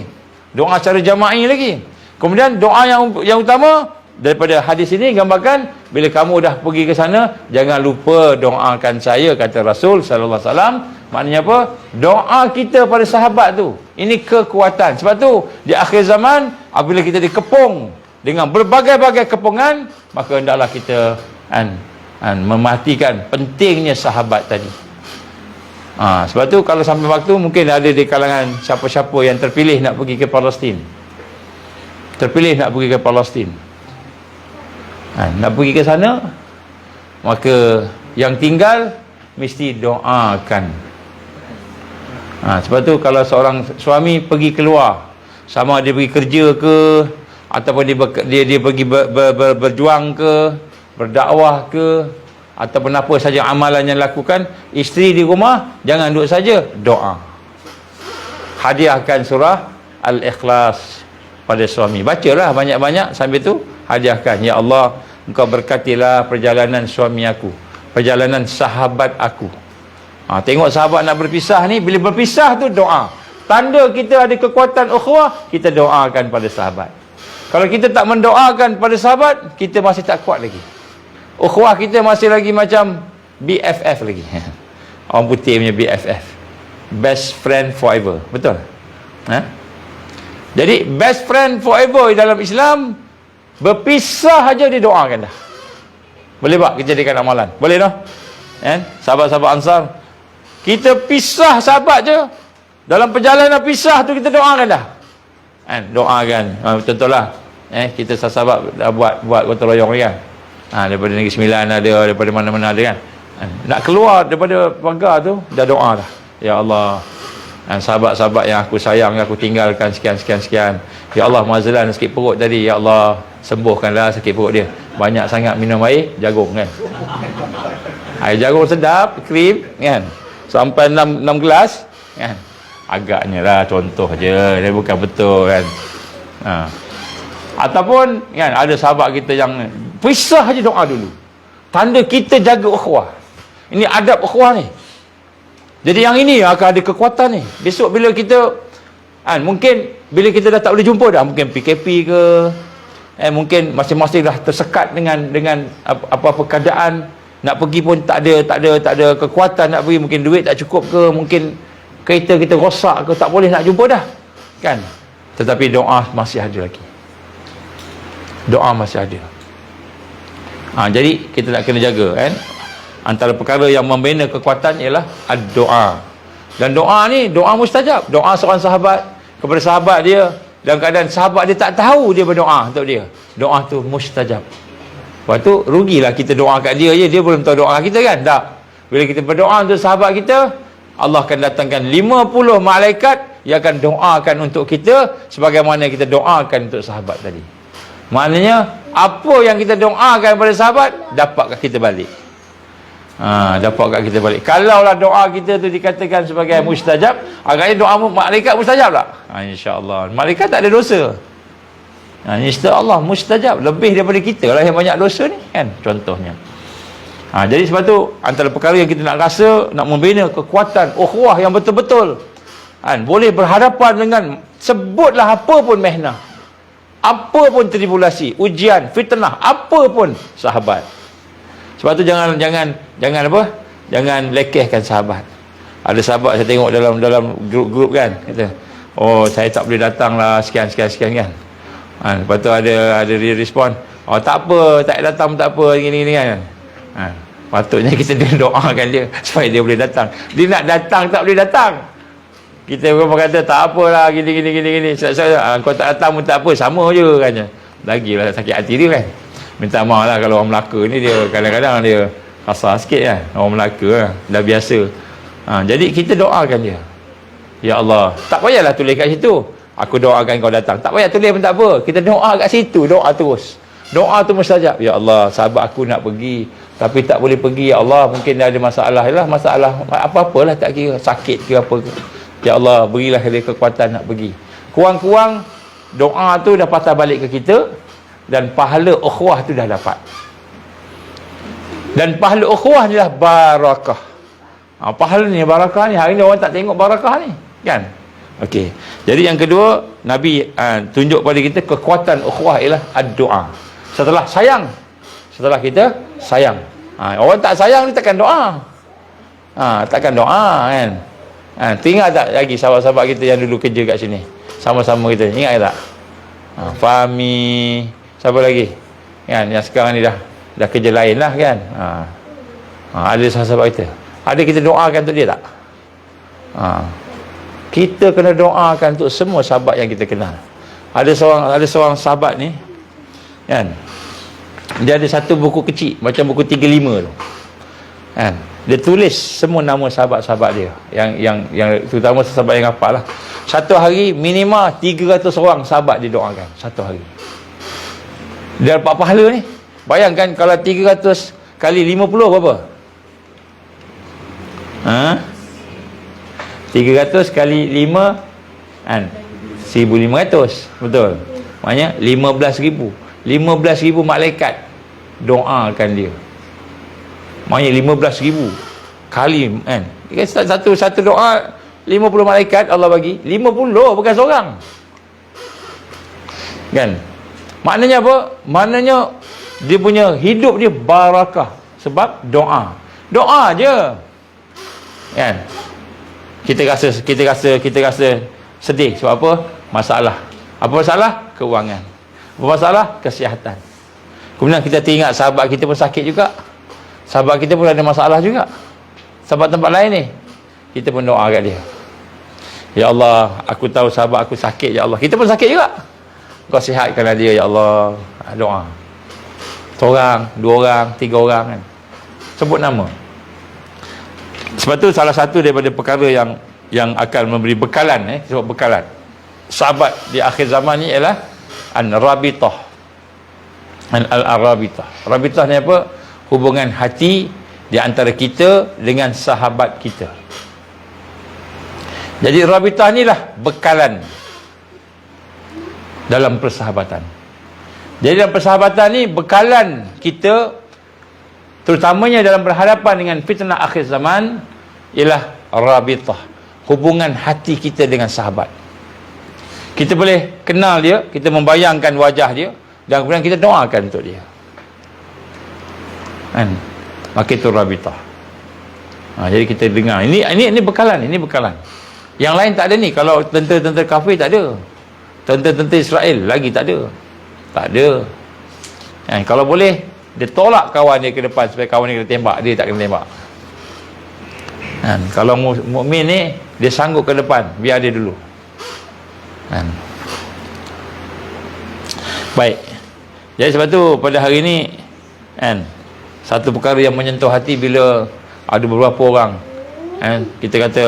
doa secara jama'i lagi. Kemudian doa yang utama daripada hadis ini gambarkan, bila kamu dah pergi ke sana, jangan lupa doakan saya, kata Rasul sallallahu alaihi wasallam. Maknanya apa? Doa kita pada sahabat tu, ini kekuatan. Sebab tu di akhir zaman, apabila kita dikepung dengan berbagai-bagai kepungan, maka hendaklah kita mematikan pentingnya sahabat tadi. Sebab tu kalau sampai waktu, mungkin ada di kalangan siapa-siapa yang terpilih nak pergi ke Palestin, nak pergi ke sana, maka yang tinggal mesti doakan. Sebab tu kalau seorang suami pergi keluar, sama dia pergi kerja ke, ataupun dia pergi berjuang ke, berdakwah ke, ataupun apa saja amalan yang lakukan, isteri di rumah jangan duduk saja, doa. Hadiahkan surah Al-Ikhlas pada suami, bacalah banyak-banyak sambil tu hadiahkan. Ya Allah, Engkau berkatilah perjalanan suami aku, perjalanan sahabat aku. Tengok sahabat nak berpisah ni, bila berpisah tu doa. Tanda kita ada kekuatan ukhuwah, kita doakan pada sahabat. Kalau kita tak mendoakan pada sahabat, kita masih tak kuat lagi. Ukhuwah kita masih lagi macam BFF lagi. Orang putih punya BFF, best friend forever. Betul? Jadi best friend forever dalam Islam, berpisah aja didoakan dah. Boleh tak kita jadikan amalan? Boleh dah? Sahabat-sahabat Ansar, kita pisah sahabat je, dalam perjalanan pisah tu kita doakan dah. Doakan. Contohlah, kita sahabat dah buat gotong royong ni kan. Daripada Negeri Sembilan ada, daripada mana-mana ada kan. Nak keluar daripada pagar tu, dah doa dah. Ya Allah, sahabat-sahabat yang aku sayang, yang aku tinggalkan sekian. Ya Allah, mazalan sakit perut tadi, ya Allah sembuhkanlah sakit perut dia. Banyak sangat minum air jagung kan. Air jagung sedap, krim kan. Sampai 6 gelas kan. Agaknya lah contoh je, dia bukan betul kan. Ataupun kan, ada sahabat kita yang pisah aja doa dulu. Tanda kita jaga ukhuwah. Ini adab ukhuwah ni. Jadi yang ini akan ada kekuatan ni. Besok bila kita mungkin bila kita dah tak boleh jumpa dah, mungkin PKP ke, mungkin masing-masing dah tersekat dengan apa-apa keadaan, nak pergi pun tak ada kekuatan nak pergi, mungkin duit tak cukup ke, mungkin kereta kita rosak ke, tak boleh nak jumpa dah kan. Tetapi doa masih ada lagi. Doa masih ada. Jadi kita nak kena jaga kan. Antara perkara yang membina kekuatan ialah doa. Dan doa ni doa mustajab. Doa seorang sahabat kepada sahabat dia, dalam keadaan sahabat dia tak tahu dia berdoa untuk dia, doa tu mustajab. Lepas tu rugilah kita doa kat dia je, dia belum tahu doa kita kan. Tak. Bila kita berdoa untuk sahabat kita, Allah akan datangkan 50 malaikat yang akan doakan untuk kita sebagaimana kita doakan untuk sahabat tadi. Maknanya apa yang kita doakan pada sahabat, dapat kat kita balik. Dapat kat kita balik. Kalaulah doa kita tu dikatakan sebagai mustajab, agaknya doa malaikat mustajab tak? InsyaAllah. Malaikat tak ada dosa. InsyaAllah mustajab. Lebih daripada kita lah yang banyak dosa ni kan, contohnya. Jadi sebab tu antara perkara yang kita nak rasa, nak membina kekuatan ukhuwah yang betul-betul boleh berhadapan dengan, sebutlah apa pun mehnah, apa pun tribulasi, ujian, fitnah, apa pun sahabat. Sebab tu jangan apa? Jangan lekehkan sahabat. Ada sahabat saya tengok dalam grup-grup kan, kata, "Oh, saya tak boleh datang lah sekian kan." Lepas tu ada dia respon, "Oh, tak apa, tak datang tak apa, gini kan." Patutnya kita doakan dia supaya dia boleh datang. Dia nak datang tak boleh datang. Kita berapa kata tak apalah, gini. Kau tak datang pun tak apa, sama je kan. Lagilah sakit hati dia kan. Minta maaf lah kalau orang Melaka ni, dia kadang-kadang dia kasar sikit kan. Orang Melaka lah, dah biasa. Jadi kita doakan dia. Ya Allah, tak payahlah tulis kat situ, "Aku doakan kau datang." Tak payah tulis pun tak apa. Kita doa kat situ, doa terus. Doa tu mustajab. Ya Allah, sahabat aku nak pergi tapi tak boleh pergi. Ya Allah, mungkin dia ada masalah. Yalah, masalah apa-apalah, tak kira sakit ke apa ke. Ya Allah, berilah dia kekuatan nak pergi. Kurang-kurang doa tu dah patah balik ke kita, dan pahala ukhuwah tu dah dapat. Dan pahala ukhuwah ni lah barakah. Pahala ni, barakah ni, hari ni orang tak tengok barakah ni kan. Okey. Jadi yang kedua, Nabi tunjuk pada kita kekuatan ukhuwah ialah doa. Setelah kita sayang. Orang tak sayang ni takkan doa. Takkan doa kan. Ingat tak lagi sahabat-sahabat kita yang dulu kerja kat sini, sama-sama kita, ingat tak? Fahmi, siapa lagi kan, yang sekarang ni dah kerja lain lah kan. Ada sahabat kita, ada kita doakan untuk dia tak? Kita kena doakan untuk semua sahabat yang kita kenal. Ada seorang sahabat ni kan, dia ada satu buku kecil macam buku 35 tu kan. Dia tulis semua nama sahabat-sahabat dia, yang terutama sahabat yang hafal lah. Satu hari minimal 300 orang sahabat dia doakan satu hari. Dia dapat pahala ni. Bayangkan kalau 300 kali 50 berapa? 300 kali 5 kan, 1,500. Betul? Maknanya 15,000. 15,000 malaikat doakan dia. Maknanya 15,000 kali kan. Satu doa 50 malaikat Allah bagi. 50 bukan seorang. Kan? Maknanya apa? Maknanya dia punya hidup dia barakah sebab doa. Doa je. Kan? Kita rasa sedih sebab apa? Masalah. Apa masalah? Kewangan. Apa masalah? Kesihatan. Kemudian kita teringat sahabat kita pun sakit juga. Sahabat kita pun ada masalah juga. Sahabat tempat lain ni, kita pun doa kat dia. Ya Allah, aku tahu sahabat aku sakit, ya Allah. Kita pun sakit juga. Kau sihatkanlah dia, ya Allah. Doa. Seorang, 2 orang, 3 orang kan. Sebut nama. Sebab tu salah satu daripada perkara yang akan memberi bekalan, sebab bekalan sahabat di akhir zaman ni ialah Rabitah. Al-Rabitah. Rabitah ni apa? Hubungan hati di antara kita dengan sahabat kita. Jadi Rabitah ni lah bekalan dalam persahabatan. Jadi dalam persahabatan ni bekalan kita, terutamanya dalam berhadapan dengan fitnah akhir zaman, ialah Rabitah, hubungan hati kita dengan sahabat. Kita boleh kenal dia, kita membayangkan wajah dia, dan kemudian kita doakan untuk dia. Kan? Maka itu Rabitah. Jadi kita dengar. Ini bekalan, ini bekalan. Yang lain tak ada ni. Kalau tentera-tentera kafir tak ada. Tentera-tentera Israel lagi tak ada. Tak ada. Kalau boleh, dia tolak kawan dia ke depan supaya kawan dia kena tembak, dia tak kena tembak. Kalau mukmin ni, dia sanggup ke depan, biar dia dulu. Baik. Jadi sebab tu pada hari ni satu perkara yang menyentuh hati bila ada beberapa orang kita kata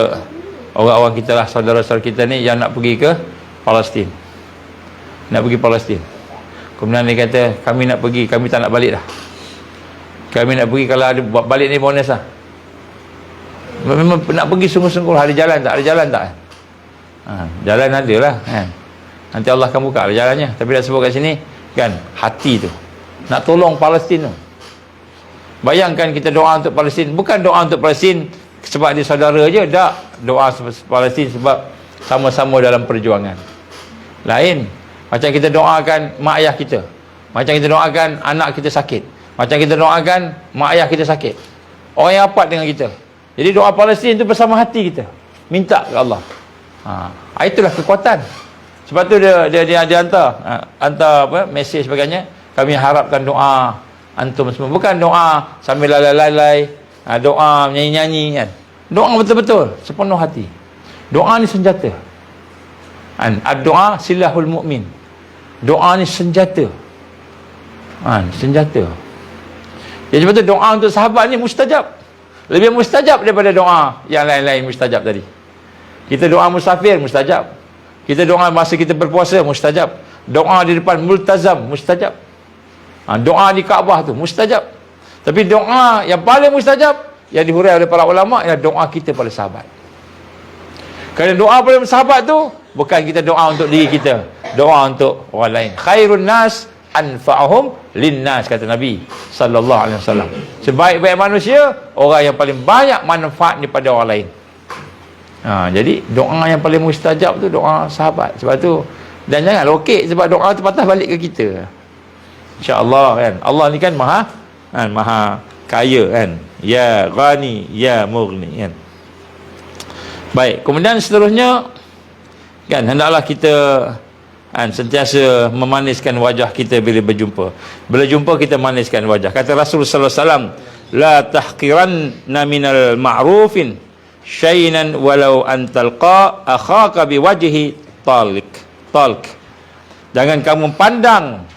orang-orang kita lah, saudara-saudara kita ni yang nak pergi ke Palestin. Nak pergi Palestin. Kemudian dia kata, kami nak pergi, kami tak nak balik dah. Kami nak pergi, kalau ada balik ni bonus lah. Memang nak pergi sungguh-sungguh. Ada jalan tak? Ada jalan tak? Jalan ada lah nanti Allah akan buka jalannya. Tapi dah sebut kat sini kan, hati tu nak tolong Palestin tu. Bayangkan kita doa untuk Palestin, bukan doa untuk Palestin sebab dia saudara je, tak. Doa Palestin sebab sama-sama dalam perjuangan. Lain. Macam kita doakan mak ayah kita, macam kita doakan anak kita sakit, macam kita doakan mak ayah kita sakit, orang yang rapat dengan kita. Jadi doa Palestin tu bersama hati kita, minta ke Allah. Itulah kekuatan. Sebab tu dia hantar apa, mesej sebagainya. Kami harapkan doa antum semua, bukan doa sambil lalai-lalai, doa nyanyi-nyanyi kan. Doa betul-betul sepenuh hati. Doa ni senjata. Doa silahul mukmin. Doa ni senjata. Senjata. Jadi sebab tu doa untuk sahabat ni mustajab. Lebih mustajab daripada doa yang lain-lain mustajab tadi. Kita doa musafir mustajab. Kita doa masa kita berpuasa mustajab. Doa di depan multazam mustajab. Doa di Kaabah tu mustajab. Tapi doa yang paling mustajab yang dihuraikan oleh para ulama ialah doa kita pada sahabat. Kerana doa pada sahabat tu bukan kita doa untuk diri kita, doa untuk orang lain. Khairun nas anfa'uhum linnas, kata Nabi sallallahu alaihi wasallam. Sebaik-baik manusia orang yang paling banyak manfaat daripada orang lain. Jadi doa yang paling mustajab tu doa sahabat. Sebab tu, dan jangan lokek sebab doa tu patah balik ke kita. InsyaAllah kan. Allah ni kan maha kaya kan. Ya ghani, ya mughni kan. Baik, kemudian seterusnya kan, hendaklah kita sentiasa memaniskan wajah kita bila berjumpa. Bila jumpa kita maniskan wajah. Kata Rasulullah sallallahu alaihi wasallam, la tahqiranna minal ma'rufin syainan walau antalqa akhaka biwajhi talq. Jangan kamu pandang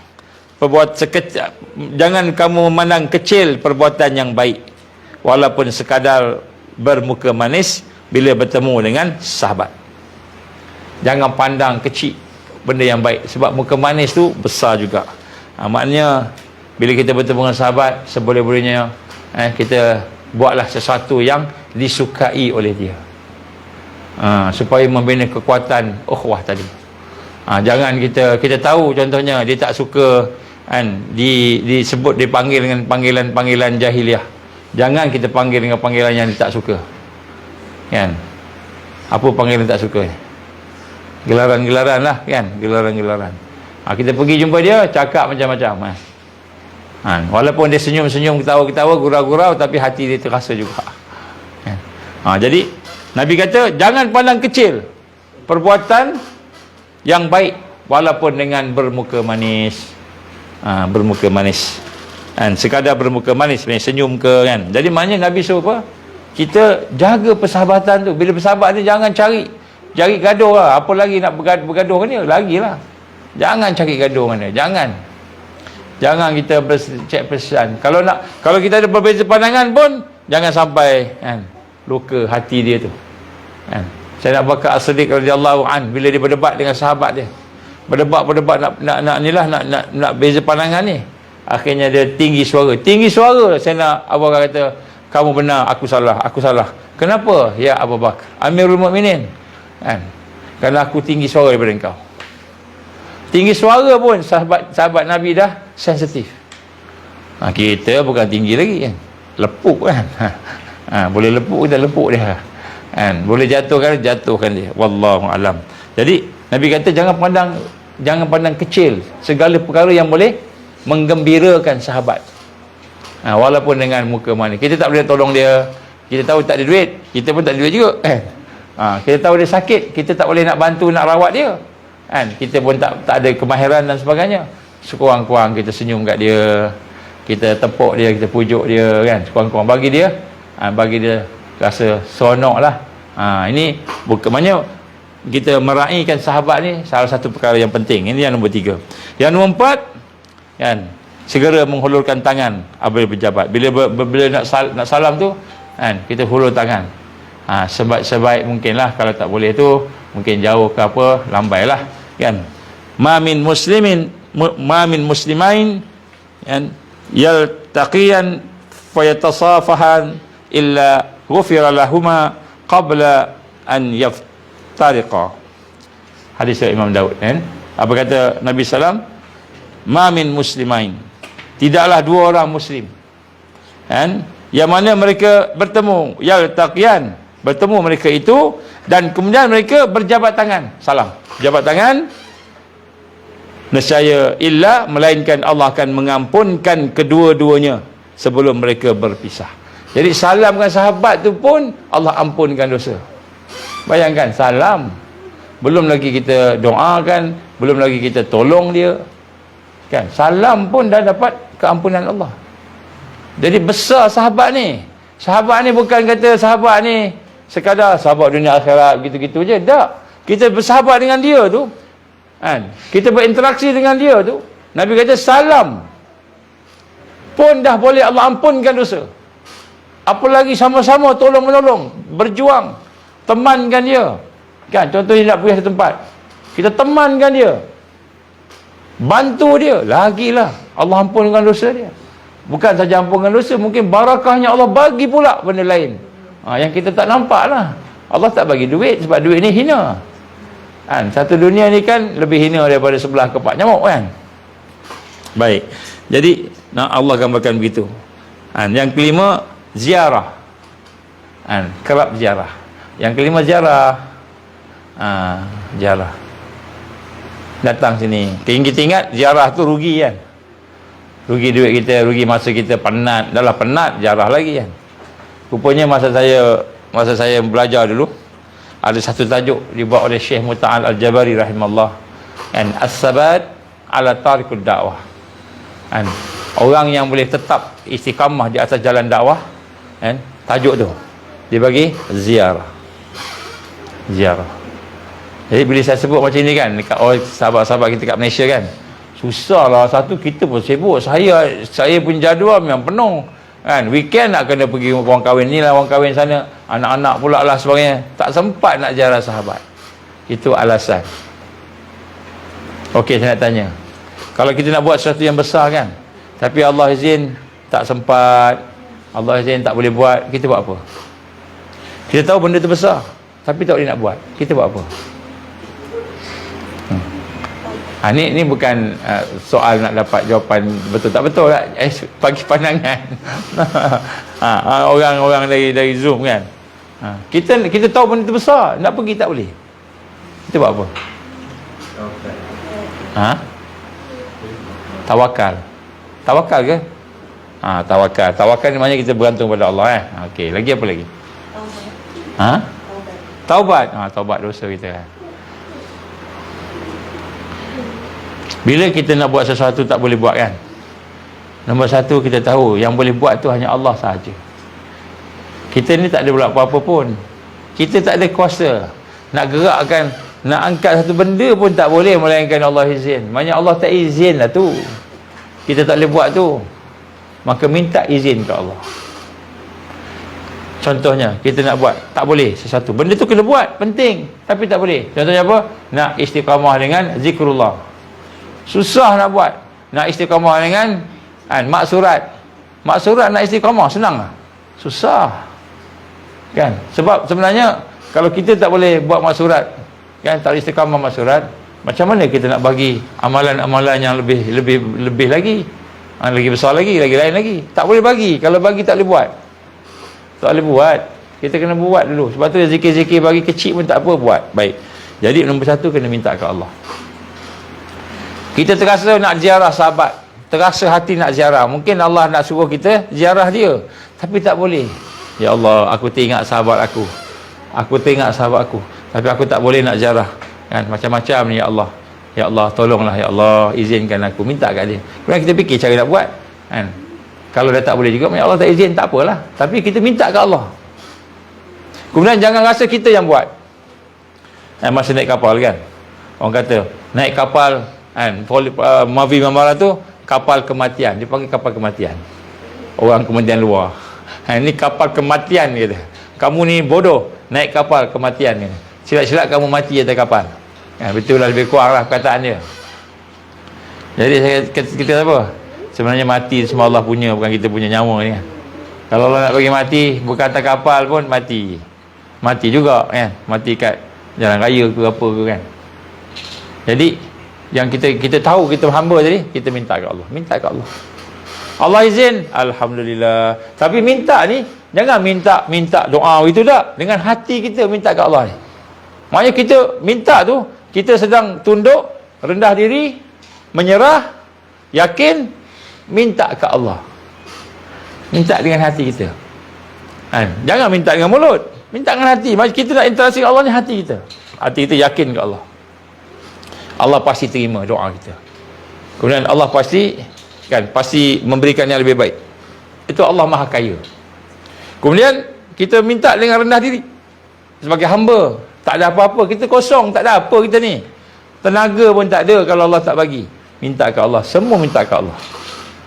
jangan kamu memandang kecil perbuatan yang baik walaupun sekadar bermuka manis bila bertemu dengan sahabat. Jangan pandang kecil benda yang baik sebab muka manis tu besar juga. Maknanya bila kita bertemu dengan sahabat, seboleh-bolehnya kita buatlah sesuatu yang disukai oleh dia, supaya membina kekuatan ukhuwah tadi. Jangan kita tahu contohnya dia tak suka kan, disebut, dipanggil dengan panggilan-panggilan jahiliah. Jangan kita panggil dengan panggilan yang tak suka, kan. Apa panggilan tak suka? Gelaran-gelaran lah, kan, gelaran-gelaran. Kita pergi jumpa dia, cakap macam-macam, walaupun dia senyum-senyum, ketawa-ketawa, gurau-gurau, tapi hati dia terasa juga, kan. Jadi Nabi kata jangan pandang kecil perbuatan yang baik walaupun dengan bermuka manis. Bermuka manis, kan, sekadar bermuka manis, senyum ke, kan. Jadi maknanya Nabi suruh apa? Kita jaga persahabatan tu. Bila bersahabat ni jangan cari gaduh lah. Apa lagi nak bergaduh kan dia? Lagilah. Jangan cari gaduh mana. Jangan kita cek pesan. Kalau kita ada berbeza pandangan pun jangan sampai, kan, luka hati dia tu, kan. Saya nak Bakar As-Siddiq radhiyallahu an, bila dia berdebat dengan sahabat dia, berdebat nak beza pandangan ni, akhirnya dia tinggi suara. Saya nak Abu Bakar kata, kamu benar, aku salah. Kenapa? Ya Abu Bakar, Amirul Mukminin, kan, kerana aku tinggi suara daripada engkau. Tinggi suara pun sahabat Nabi dah sensitif. Kita bukan tinggi lagi, kan, lepuk, kan. Boleh lepuk, kita lepuk dia, kan. Boleh jatuhkan dia. Wallahu alam. Jadi Nabi kata jangan pandang kecil segala perkara yang boleh menggembirakan sahabat, walaupun dengan muka manis. Kita tak boleh tolong dia, kita tahu tak ada duit, kita pun tak ada duit juga, kan. Kita tahu dia sakit, kita tak boleh nak bantu, nak rawat dia, kan. Kita pun tak ada kemahiran dan sebagainya. Sekurang-kurang kita senyum kat dia, kita tepuk dia, kita pujuk dia, kan. Sekurang-kurang bagi dia rasa seronok lah. Ini bukan maknanya kita meraihkan sahabat ni salah satu perkara yang penting. Ini yang nombor 3. Yang nombor 4, kan, segera menghulurkan tangan apabila berjabat. Bila nak salam tu, kan, kita hulur tangan, sebaik mungkin lah. Kalau tak boleh tu mungkin jauh ke apa, lambai lah, kan. Ma min muslimain, kan, yaltaqiyan fayatasafahan illa ghufira lahuma qabla an yaftariqa. Hadis dari Imam Daud, kan. Apa kata Nabi SAW? Ma min muslimain, tidaklah dua orang muslim, kan, yang mana mereka bertemu, yaltaqiyan, bertemu mereka itu, dan kemudian mereka berjabat tangan, salam, jabat tangan, nescaya illa, melainkan Allah akan mengampunkan kedua-duanya sebelum mereka berpisah. Jadi salam dengan sahabat tu pun Allah ampunkan dosa. Bayangkan, salam, belum lagi kita doakan, belum lagi kita tolong dia, kan. Salam pun dah dapat keampunan Allah. Jadi besar sahabat ni. Sahabat ni bukan kata sahabat ni sekadar sahabat dunia akhirat gitu-gitu je. Tak. Kita bersahabat dengan dia tu, kan, kita berinteraksi dengan dia tu, Nabi kata salam pun dah boleh Allah ampunkan dosa. Apalagi sama-sama tolong-menolong, berjuang, temankan dia, kan. Contohnya nak pergi satu tempat, kita temankan dia, bantu dia, lagilah Allah ampunkan dosa dia. Bukan saja ampunkan dosa, mungkin barakahnya Allah bagi pula benda lain, yang kita tak nampak lah. Allah tak bagi duit sebab duit ni hina, kan. Satu dunia ni kan lebih hina daripada sebelah kepak nyamuk, kan. Baik, jadi Allah gambarkan begitu, kan. Yang kelima, ziarah, kan, kerap ziarah. Yang kelima, ziarah, ziarah, datang sini. Kita ingat ziarah tu rugi, kan. Rugi duit kita, rugi masa kita, penat. Dah lah penat, ziarah lagi, kan. Rupanya masa saya belajar dulu, ada satu tajuk dibuat oleh Syekh Muta'al Al-Jabari rahimahullah, kan, As-Sabat ala Tariqud Da'wah, kan. Orang yang boleh tetap istiqamah di atas jalan dakwah, kan, tajuk tu dia bagi ziarah. Jadi bila saya sebut macam ni, kan, dekat sahabat-sahabat kita kat Malaysia, kan, susah lah. Satu, kita pun sibuk. Saya pun jadual memang penuh, kan. Weekend nak kena pergi orang kahwin ni lah, orang kahwin sana, anak-anak pula lah sebagainya. Tak sempat nak ziarah sahabat. Itu alasan. Okey, saya nak tanya, kalau kita nak buat sesuatu yang besar, kan, tapi Allah izin tak sempat, Allah izin tak boleh buat, kita buat apa? Kita tahu benda tu besar tapi tak boleh nak buat, kita buat apa? Ni bukan soal nak dapat jawapan betul tak betul lah. Bagi pandangan. Orang-orang dari Zoom kan. Kita tahu benda tu besar, nak pergi tak boleh. Kita buat apa? Tawakal. Tawakal ke? Tawakal. Tawakal ni maknanya kita bergantung pada Allah. Okey, lagi apa lagi? Taubat. Taubat dosa kita. Bila kita nak buat sesuatu tak boleh buat kan? Nombor satu, kita tahu yang boleh buat tu hanya Allah sahaja. Kita ni tak ada buat apa-apa pun. Kita tak ada kuasa nak gerakkan, nak angkat satu benda pun tak boleh melainkan Allah izin. Maknanya Allah tak izin lah tu. Kita tak boleh buat tu. Maka minta izin ke Allah. Contohnya, kita nak buat, tak boleh sesuatu. Benda tu kena buat, penting, tapi tak boleh. Contohnya apa? Nak istiqamah dengan zikrullah. Susah nak buat. Nak istiqamah dengan maksurat. Maksurat nak istiqamah senang lah? Susah. Kan? Sebab sebenarnya kalau kita tak boleh buat maksurat, kan, tak istiqamah maksurat, macam mana kita nak bagi amalan-amalan yang lebih lagi, lagi besar lagi, lagi lain lagi? Tak boleh bagi. Kalau bagi tak boleh buat. Tak boleh buat. Kita kena buat dulu. Sebab tu zikir-zikir bagi kecil pun tak apa, buat. Baik. Jadi nombor satu, kena minta ke Allah. Kita terasa nak ziarah sahabat, terasa hati nak ziarah. Mungkin Allah nak suruh kita ziarah dia, tapi tak boleh. Ya Allah, aku teringat sahabat aku. Aku teringat sahabat aku, tapi aku tak boleh nak ziarah. Kan, macam-macam ni, ya Allah. Ya Allah, tolonglah ya Allah, izinkan aku. Minta kat dia. Kemudian kita fikir cara nak buat. Kan? Kalau dah tak boleh juga, ya Allah tak izin, tak apalah. Tapi kita minta kat Allah. Kemudian jangan rasa kita yang buat. Masa naik kapal kan, orang kata naik kapal Mavi Mamara tu kapal kematian. Dia panggil kapal kematian. Orang kematian luar. Ini kapal kematian kata. Kamu ni bodoh, naik kapal kematian ni. Silap-silap kamu mati atas kapal. Betul lah, lebih kurang lah perkataan dia. Jadi kita apa? Sebenarnya mati semua Allah punya, bukan kita punya nyawa ni kan. Kalau Allah nak bagi mati, bukan atas kapal pun mati. Mati juga kan. Mati kat jalan raya ke apa ke kan. Jadi yang kita tahu, kita hamba tadi, kita minta ke Allah. Minta ke Allah. Allah izin, alhamdulillah. Tapi minta ni, jangan minta doa itu tak. Dengan hati kita minta ke Allah ni. Maknanya kita minta tu, kita sedang tunduk, rendah diri, menyerah, yakin, minta ke Allah. Minta dengan hati kita. Jangan minta dengan mulut. Minta dengan hati. Macam kita nak interaksi dengan Allah ni, hati kita. Hati kita yakin ke Allah. Allah pasti terima doa kita. Kemudian Allah pasti memberikan yang lebih baik. Itu Allah Maha Kaya. Kemudian kita minta dengan rendah diri. Sebagai hamba, tak ada apa-apa, kita kosong, tak ada apa kita ni. Tenaga pun tak ada kalau Allah tak bagi. Minta ke Allah, semua minta ke Allah.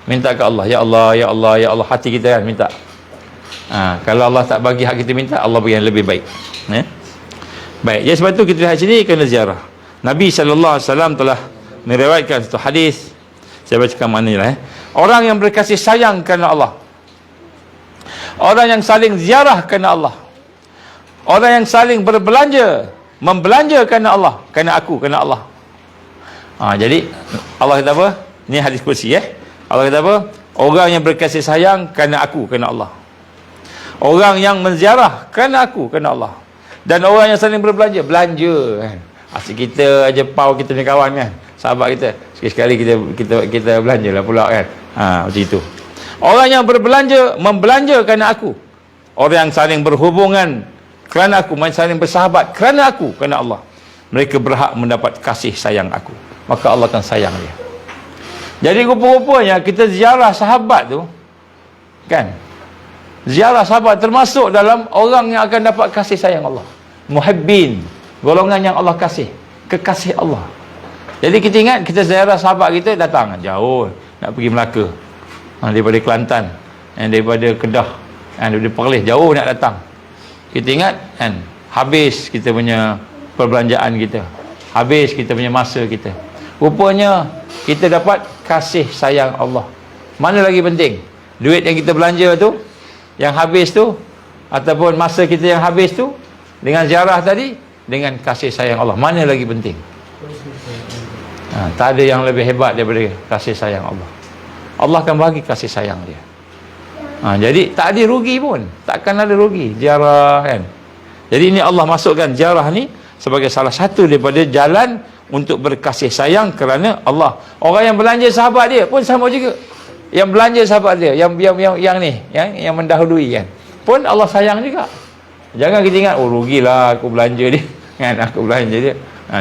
Minta ke Allah, ya Allah, ya Allah, ya Allah, hati kita kan minta. Kalau Allah tak bagi hak kita minta, Allah bagi yang lebih baik. Baik, jadi sebab tu kita lihat sini kena ziarah. Nabi SAW telah meriwayatkan satu hadis. Saya bacakan maknanya lah. Orang yang berkasih sayang kerana Allah, orang yang saling ziarah kerana Allah, orang yang saling membelanja kerana Allah, kerana aku, kerana Allah. Jadi Allah kata apa? Ni hadis kursi Allah kata apa? Orang yang berkasih sayang kerana aku, kerana Allah. Orang yang menziarah kerana aku, kerana Allah. Dan orang yang saling belanja kan. Asyik kita aja pau kita punya kawan kan, sahabat kita, sekali-sekali kita belanja lah pula kan. Macam itu. Orang yang membelanja kerana aku. Orang yang saling berhubungan kerana aku, saling bersahabat kerana aku, kerana Allah. Mereka berhak mendapat kasih sayang aku. Maka Allah akan sayang dia. Jadi rupa-rupanya kita ziarah sahabat tu kan. Ziarah sahabat termasuk dalam orang yang akan dapat kasih sayang Allah. Muhibbin, golongan yang Allah kasih, kekasih Allah. Jadi kita ingat, kita ziarah sahabat kita, datang jauh nak pergi Melaka, daripada Kelantan, daripada Kedah, daripada Perlis, jauh nak datang. Kita ingat kan, habis kita punya perbelanjaan kita, habis kita punya masa kita. Rupanya kita dapat kasih sayang Allah. Mana lagi penting, duit yang kita belanja tu, yang habis tu, ataupun masa kita yang habis tu, dengan ziarah tadi, dengan kasih sayang Allah, mana lagi penting? Tak ada yang lebih hebat daripada kasih sayang Allah. Allah akan bagi kasih sayang dia. Jadi tak ada rugi pun, takkan ada rugi ziarah kan. Jadi ini Allah masukkan ziarah ni sebagai salah satu daripada jalan untuk berkasih sayang kerana Allah. Orang yang belanja sahabat dia pun sama juga. Yang belanja sahabat dia, yang ni, yang mendahului kan, pun Allah sayang juga. Jangan kita ingat, oh rugilah aku belanja dia kan, aku belanja dia.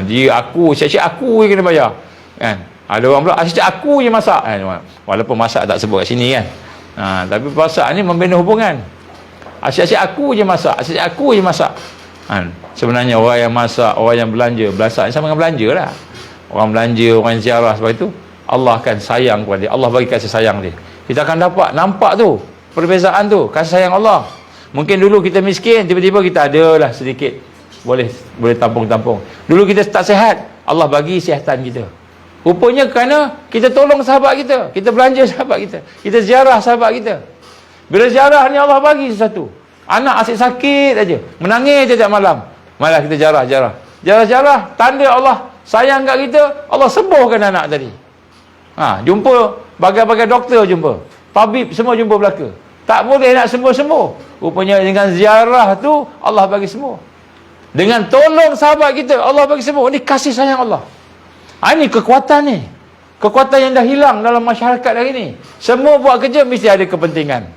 Dia aku, siap-siap aku yang kena bayar kan. Ada orang pula siap aku je masak kan? Walaupun masak tak sebut kat sini kan. Tapi masak ni membina hubungan. Asyik-asyik aku je masak, asyik aku je masak kan. Sebenarnya orang yang masak, orang yang belanja sama dengan belanja lah. Orang belanja, orang yang ziarah, sebab itu Allah akan sayang kepada dia. Allah bagi kasih sayang dia. Kita akan nampak tu perbezaan tu, kasih sayang Allah. Mungkin dulu kita miskin, tiba-tiba kita ada lah sedikit, boleh tampung-tampung. Dulu kita tak sihat, Allah bagi kesihatan kita. Rupanya kerana kita tolong sahabat kita, kita belanja sahabat kita, kita ziarah sahabat kita. Bila ziarah ni Allah bagi sesuatu. Anak asyik sakit aja, menangis tiap malam, malah kita ziarah, tanda Allah sayang kat kita. Allah sembuhkan anak tadi. Jumpa bagai-bagai doktor, jumpa tabib, semua jumpa belaka. Tak boleh nak sembuh-sembuh. Rupanya dengan ziarah tu Allah bagi sembuh. Dengan tolong sahabat kita Allah bagi sembuh. Ini kasih sayang Allah. Ini kekuatan ni. Kekuatan yang dah hilang dalam masyarakat hari ni. Semua buat kerja mesti ada kepentingan.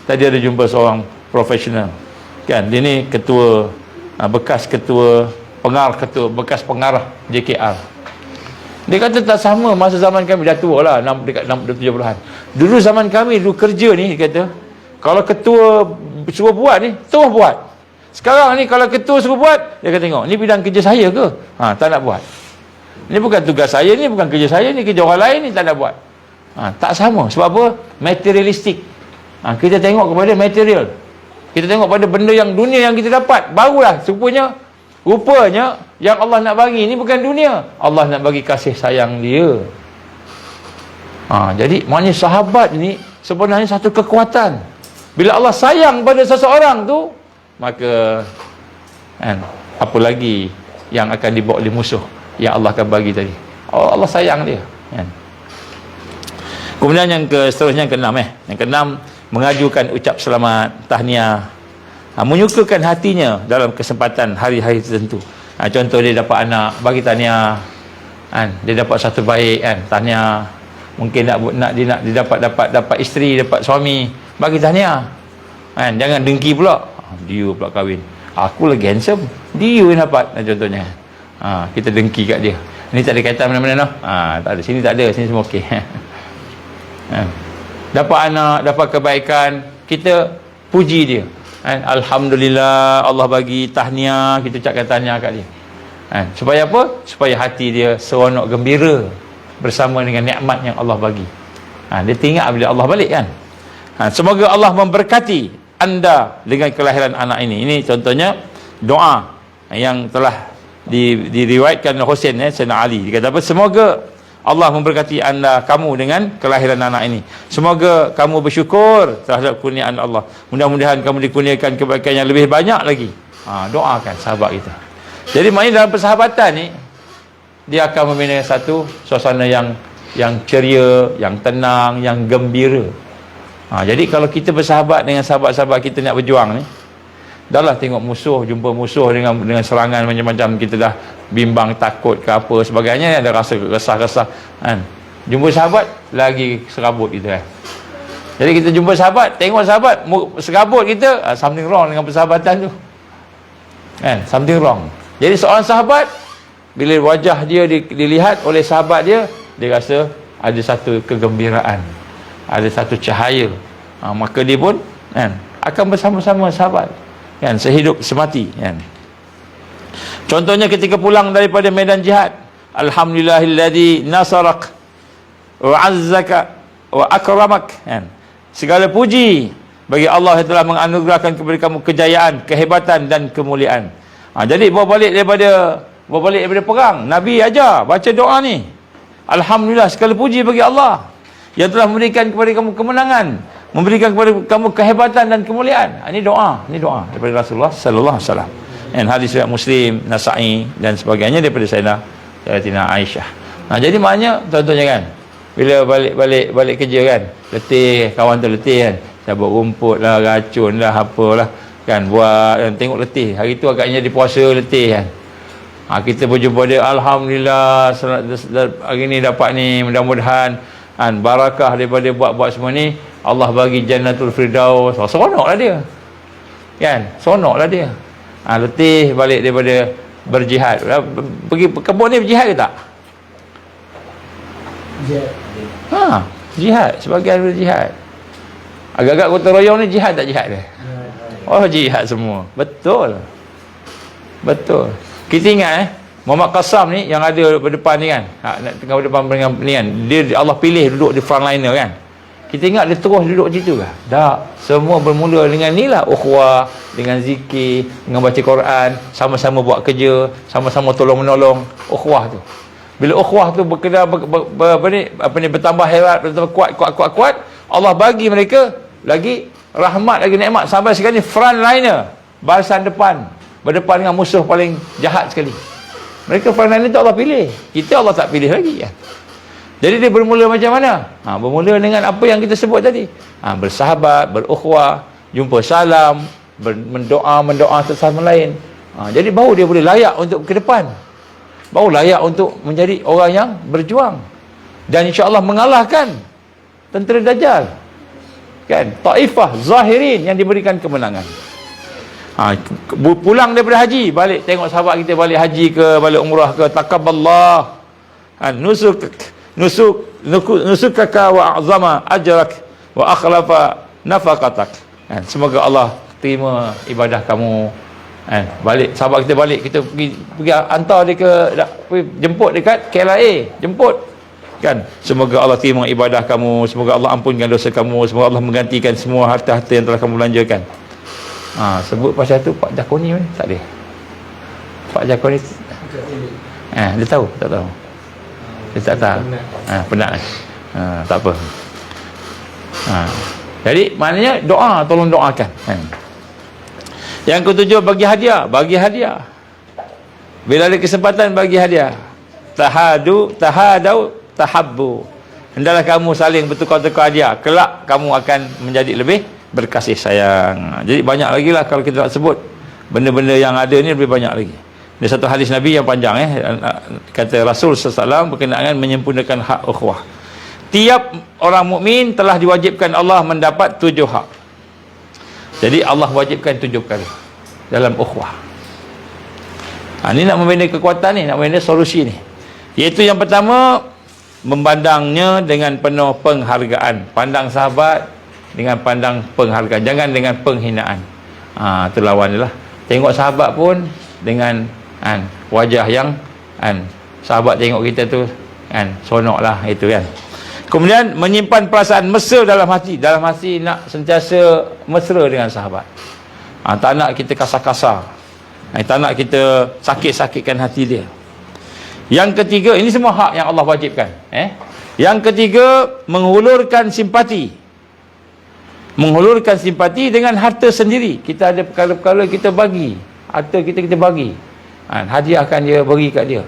Tadi ada jumpa seorang profesional kan, dia ni ketua, bekas ketua bekas pengarah JKR. Dia kata tak sama masa zaman kami, dah tua lah, dekat 70-an. Dulu zaman kami dulu kerja ni, dia kata kalau ketua suruh buat ni terus buat. Sekarang ni kalau ketua suruh buat, dia kata tengok ni bidang kerja saya ke, tak nak buat. Ni bukan tugas saya, ni bukan kerja saya, ni kerja orang lain, ni tak nak buat. Tak sama. Sebab apa? Materialistik. Kita tengok kepada material, kita tengok pada benda yang dunia yang kita dapat, barulah rupanya yang Allah nak bagi ni bukan dunia, Allah nak bagi kasih sayang dia. Jadi maknanya sahabat ni sebenarnya satu kekuatan. Bila Allah sayang pada seseorang tu, maka apa lagi yang akan dibawa oleh musuh yang Allah akan bagi tadi. Allah sayang dia kan. Kemudian yang seterusnya yang keenam yang keenam, mengajukan ucap selamat, tahniah, menyukakan hatinya dalam kesempatan hari-hari tertentu. Contoh dia dapat anak, bagi tahniah kan, dia dapat satu baik kan, tahniah. Mungkin dia dapat isteri, dapat suami, bagi tahniah kan. Jangan dengki pula, dia pula kahwin, aku lagi handsome, dia yang dapat contohnya. Kita dengki kat dia, ni tak ada kaitan mana-mana tak ada, sini tak ada, sini semua okey. Dapat anak, dapat kebaikan, kita puji dia alhamdulillah, Allah bagi, tahniah, kita ucapkan tahniah kat dia supaya apa? Supaya hati dia seronok gembira bersama dengan nikmat yang Allah bagi. Dia teringat bila Allah balik kan. Semoga Allah memberkati anda dengan kelahiran anak ini. Ini contohnya doa yang telah diriwayatkan oleh Husain Sayyidina Ali. Dia kata apa? Semoga Allah memberkati kamu dengan kelahiran anak ini. Semoga kamu bersyukur terhadap kurniaan Allah. Mudah-mudahan kamu dikurniakan kebaikan yang lebih banyak lagi. Doakan sahabat kita. Jadi maknanya dalam persahabatan ni, dia akan membina satu suasana yang ceria, yang tenang, yang gembira. Jadi kalau kita bersahabat dengan sahabat-sahabat kita nak berjuang ni, dahlah tengok musuh, jumpa musuh dengan serangan macam-macam, kita dah bimbang, takut ke apa sebagainya, ada rasa resah-resah kan. Jumpa sahabat lagi serabut kita kan. Jadi kita jumpa sahabat, tengok sahabat serabut kita, something wrong dengan persahabatan tu kan, something wrong. Jadi seorang sahabat, bila wajah dia dilihat oleh sahabat dia rasa ada satu kegembiraan, ada satu cahaya, maka dia pun kan akan bersama-sama sahabat kan, sehidup semati kan. Contohnya ketika pulang daripada medan jihad, alhamdulillahilladzi nasarak wa azzaka wa akramak kan. Segala puji bagi Allah yang telah menganugerahkan kepada kamu kejayaan, kehebatan dan kemuliaan. Jadi bawa balik daripada perang, Nabi ajar baca doa ni. Alhamdulillah, segala puji bagi Allah yang telah memberikan kepada kamu kemenangan, memberikan kepada kamu kehebatan dan kemuliaan. Ini doa daripada Rasulullah sallallahu alaihi wasallam. Dan hadis riwayat Muslim, Nasa'i dan sebagainya daripada Sayyidatina Aisyah. Jadi maknanya contohnya kan, bila balik kerja kan, letih, kawan tu letih kan, cabut rumput lah, racun lah, apalah kan, buat kan, tengok letih. Hari tu agaknya dia puasa letih kan. Kita berjumpa dia, alhamdulillah hari ni dapat ni, mudah-mudahan kan barakah daripada buat-buat semua ni, Allah bagi Jannatul Firdaus. Seronoklah dia. Kan? Seronoklah dia. Letih balik daripada berjihad. Pergi kebun ni berjihad ke tak? Jihad, sebagian berjihad. Agak-agak gotong royong ni jihad tak jihad dia? Oh, jihad semua. Betul. Kita ingat Muhammad Qassam ni yang ada berdepan ni kan, tengah berdepan dengan ni kan, dia Allah pilih duduk di frontliner kan. Kita ingat dia terus duduk situ ke? Tak. Semua bermula dengan ni lah, ukhuwah, dengan zikir, dengan baca Quran, sama-sama buat kerja, sama-sama tolong menolong. Ukhuwah tu, bila ukhuwah tu bertambah hebat, bertambah kuat, Allah bagi mereka lagi rahmat, lagi nikmat, sampai sekarang ni frontliner, barisan depan, berdepan dengan musuh paling jahat sekali. Mereka frontliner tu Allah pilih. Kita Allah tak pilih lagi kan. Jadi dia bermula macam mana? Bermula dengan apa yang kita sebut tadi. Bersahabat, berukhuwah, jumpa salam, mendoa sesama lain. Jadi baru dia boleh layak untuk ke depan. Baru layak untuk menjadi orang yang berjuang. Dan insya-Allah mengalahkan tentera Dajjal. Kan? Taifah Zahirin yang diberikan kemenangan. Pulang daripada haji, balik tengok sahabat kita balik haji ke, balik umrah ke, takabballah nusukaka wa a'zama ajrak wa akhlafa nafaqatak. Semoga Allah terima ibadah kamu. Balik sahabat kita balik, kita pergi hantar dia jemput dekat KLIA, jemput kan. Semoga Allah terima ibadah kamu, semoga Allah ampunkan dosa kamu, semoga Allah menggantikan semua harta-harta yang telah kamu belanjakan. Sebut pasal tu Pak Jakoni ni tak ada. Pak Jakoni dia tahu, tak tahu. Dia tak tahu. Penat. Tak apa. Jadi maknanya doa, tolong doakan. Yang ketujuh, bagi hadiah. Bagi hadiah. Bila ada kesempatan bagi hadiah. Tahadau, tahabbu. Hendaklah kamu saling bertukar-tukar hadiah. Kelak kamu akan menjadi lebih berkasih sayang. Jadi banyak lagi lah kalau kita nak sebut. Benda-benda yang ada ni lebih banyak lagi. Ada satu hadis Nabi yang panjang kata Rasul SAW berkenaan menyempurnakan hak ukhuwah. Tiap orang mukmin telah diwajibkan Allah mendapat 7 hak. Jadi Allah wajibkan 7 perkara dalam ukhuwah. Ini nak membina kekuatan ni, nak membina solusi ni. Iaitu yang pertama, memandangnya dengan penuh penghargaan. Pandang sahabat dengan pandang penghargaan, jangan dengan penghinaan. Itu lawan dia lah. Tengok sahabat pun dengan wajah yang sahabat tengok kita tu seronok lah, itu kan. Kemudian menyimpan perasaan mesra dalam hati. Dalam hati nak sentiasa mesra dengan sahabat. Tak nak kita kasar-kasar, tak nak kita sakit-sakitkan hati dia. Yang ketiga, ini semua hak yang Allah wajibkan. Yang ketiga, menghulurkan simpati. Menghulurkan simpati dengan harta sendiri. Kita ada perkara-perkara kita bagi, harta kita bagi, hadiahkan dia, beri kat dia.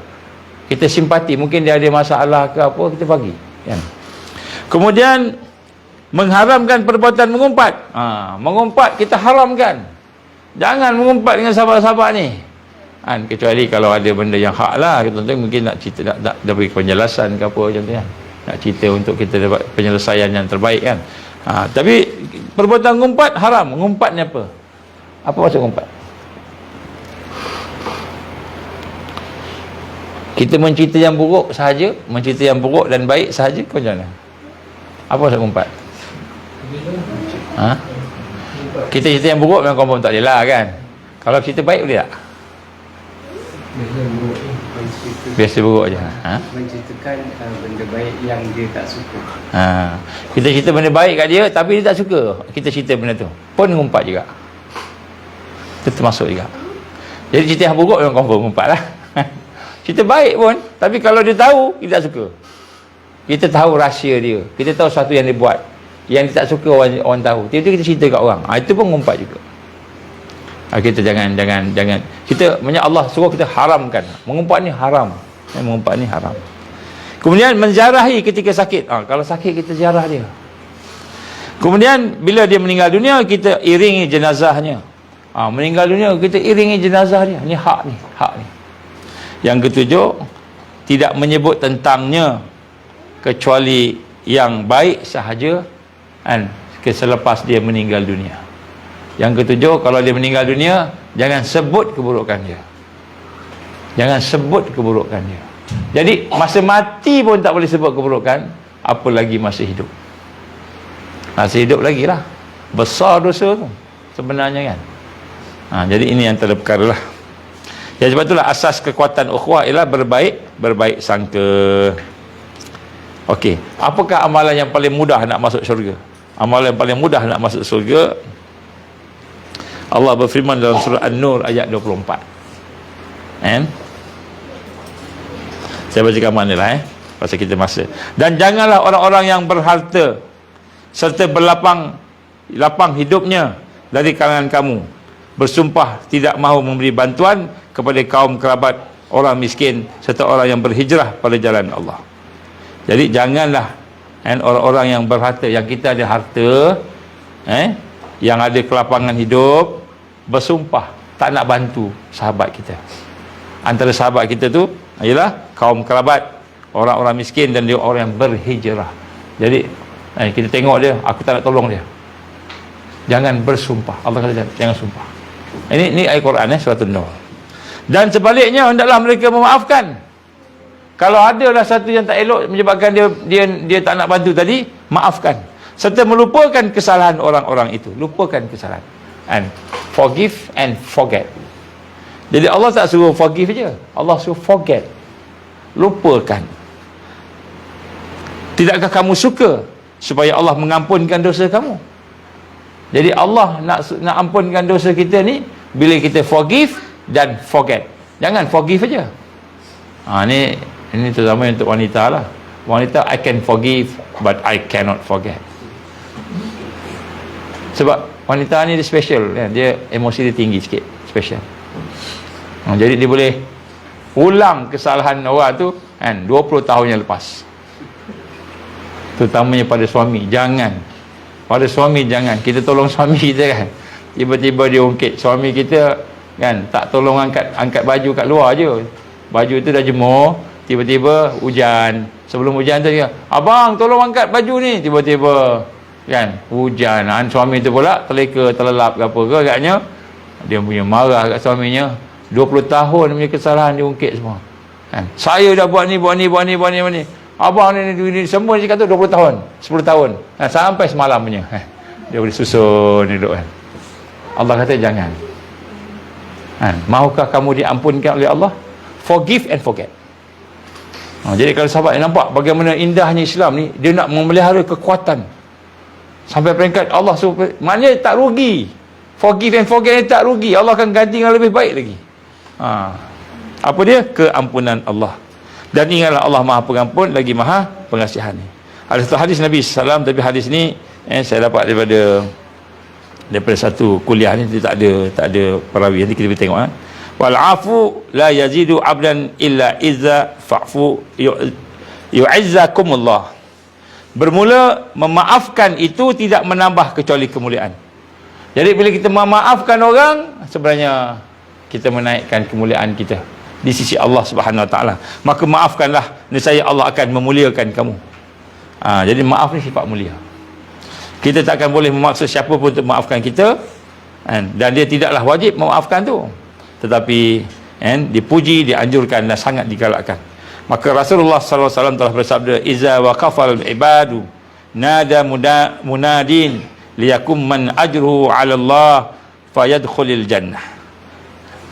Kita simpati, mungkin dia ada masalah ke apa, kita bagi kan. Kemudian mengharamkan perbuatan mengumpat. Mengumpat kita haramkan. Jangan mengumpat dengan sahabat-sahabat ni. Kecuali kalau ada benda yang hak lah, contohnya mungkin nak cerita, nak beri penjelasan ke apa contohnya, nak cerita untuk kita dapat penyelesaian yang terbaik kan. Tapi perbuatan mengumpat haram. Mengumpat ni apa? Apa maksud mengumpat? Kita mencerita yang buruk sahaja, mencerita yang buruk dan baik sahaja, kau macam mana? Apa maksud mengumpat? Kita cerita yang buruk memang confirm tak boleh lah kan. Kalau cerita baik boleh tak? Biasa buruk je. Menceritakan benda baik yang dia tak suka. Kita cerita benda baik kat dia tapi dia tak suka, kita cerita benda tu pun ngumpat juga. Itu termasuk juga. Jadi cerita yang buruk memang confirm ngumpat lah. Cerita baik pun, tapi kalau dia tahu kita tak suka, kita tahu rahsia dia, kita tahu sesuatu yang dia buat yang dia tak suka orang tahu, tiba-tiba kita cerita kat orang, itu pun ngumpat juga. Kita jangan kita, maknanya Allah suruh kita haramkan. Mengumpat ni haram. Mengumpat ni haram. Kemudian menziarahi ketika sakit. Kalau sakit kita ziarah dia. Kemudian bila dia meninggal dunia, kita iringi jenazahnya. Meninggal dunia, kita iringi jenazah dia. Ini hak ni, hak ni. Yang ketujuh, tidak menyebut tentangnya kecuali yang baik sahaja, kan, selepas dia meninggal dunia. Yang ketujuh, kalau dia meninggal dunia, jangan sebut keburukan dia. Jangan sebut keburukan dia. Jadi masa mati pun tak boleh sebut keburukan, apa lagi masa hidup. Masa hidup lagi lah, besar dosa tu sebenarnya, kan. Jadi ini yang terperkara lah. Ya, sebab itulah asas kekuatan ukhuwah ialah berbaik sangka. Okey, apakah amalan yang paling mudah nak masuk syurga? Amalan yang paling mudah nak masuk syurga, Allah berfirman dalam surah An-Nur ayat 24. Saya bacakan mana lah, pasal kita masa. Dan janganlah orang-orang yang berharta serta lapang hidupnya dari kalangan kamu bersumpah tidak mahu memberi bantuan kepada kaum kerabat, orang miskin serta orang yang berhijrah pada jalan Allah. Jadi janganlah orang-orang yang berharta, yang kita ada harta, yang ada kelapangan hidup, bersumpah tak nak bantu sahabat kita. Antara sahabat kita tu ialah kaum kerabat, orang-orang miskin dan dia orang yang berhijrah. Jadi kita tengok dia, aku tak nak tolong dia. Jangan bersumpah. Allah kata jangan sumpah. Ini ayat Quran, surah An-Nur. Dan sebaliknya, hendaklah mereka memaafkan. Kalau ada lah satu yang tak elok menyebabkan dia tak nak bantu tadi, maafkan. Serta melupakan kesalahan orang-orang itu. Lupakan kesalahan. And forgive and forget. Jadi Allah tak suruh forgive je, Allah suruh forget. Lupakan. Tidakkah kamu suka supaya Allah mengampunkan dosa kamu? Jadi Allah nak ampunkan dosa kita ni bila kita forgive dan forget. Jangan forgive aja. Ini terutama untuk wanita lah. Wanita, I can forgive but I cannot forget. Sebab wanita ni dia special, kan? Dia emosi dia tinggi sikit, special. Jadi dia boleh ulang kesalahan orang tu, kan, 20 tahun yang lepas. Terutamanya pada suami. Jangan. Pada suami jangan. Kita tolong suami kita, kan, tiba-tiba dia ungkit. Suami kita, kan, tak tolong angkat baju kat luar je. Baju tu dah jemur, tiba-tiba hujan. Sebelum hujan tu dia, abang tolong angkat baju ni. Tiba-tiba, kan, hujan. Suami tu pula terlelap ke apa ke agaknya, dia punya marah kat suaminya. 20 tahun punya kesalahan dia ungkit semua, kan. Saya dah buat ni. Abang ni semua dia kata 20 tahun, 10 tahun, sampai semalam punya, dia boleh susun hidup, kan. Allah kata jangan. Mahukah kamu diampunkan oleh Allah? Forgive and forget. Jadi kalau sahabat nampak bagaimana indahnya Islam ni, dia nak memelihara kekuatan sampai peringkat Allah maknanya tak rugi. Forgive and forget ni tak rugi, Allah akan ganti yang lebih baik lagi. Apa dia? Keampunan Allah. Dan ingatlah Allah Maha Pengampun lagi Maha Pengasihan ni. Ada satu hadis Nabi SAW, tapi hadis ni saya dapat daripada satu kuliah ni, dia tak ada perawi. Nanti kita boleh tengok. Wal afu la yazidu abdan illa izza fa'fu yu'izzakumullah. Bermula memaafkan itu tidak menambah kecuali kemuliaan. Jadi bila kita memaafkan orang, sebenarnya kita menaikkan kemuliaan kita di sisi Allah Subhanahu Wa Taala. Maka maafkanlah, nescaya Allah akan memuliakan kamu. Jadi maaf ni sifat mulia. Kita tak akan boleh memaksa siapa pun untuk memaafkan kita, dan dia tidaklah wajib memaafkan tu, tetapi dipuji, dianjurkan dan sangat digalakkan. Maka Rasulullah sallallahu alaihi wasallam telah bersabda, iza waqafal ibadu nada munadin liyakum man ajruhu 'ala Allah fayadkhulul jannah.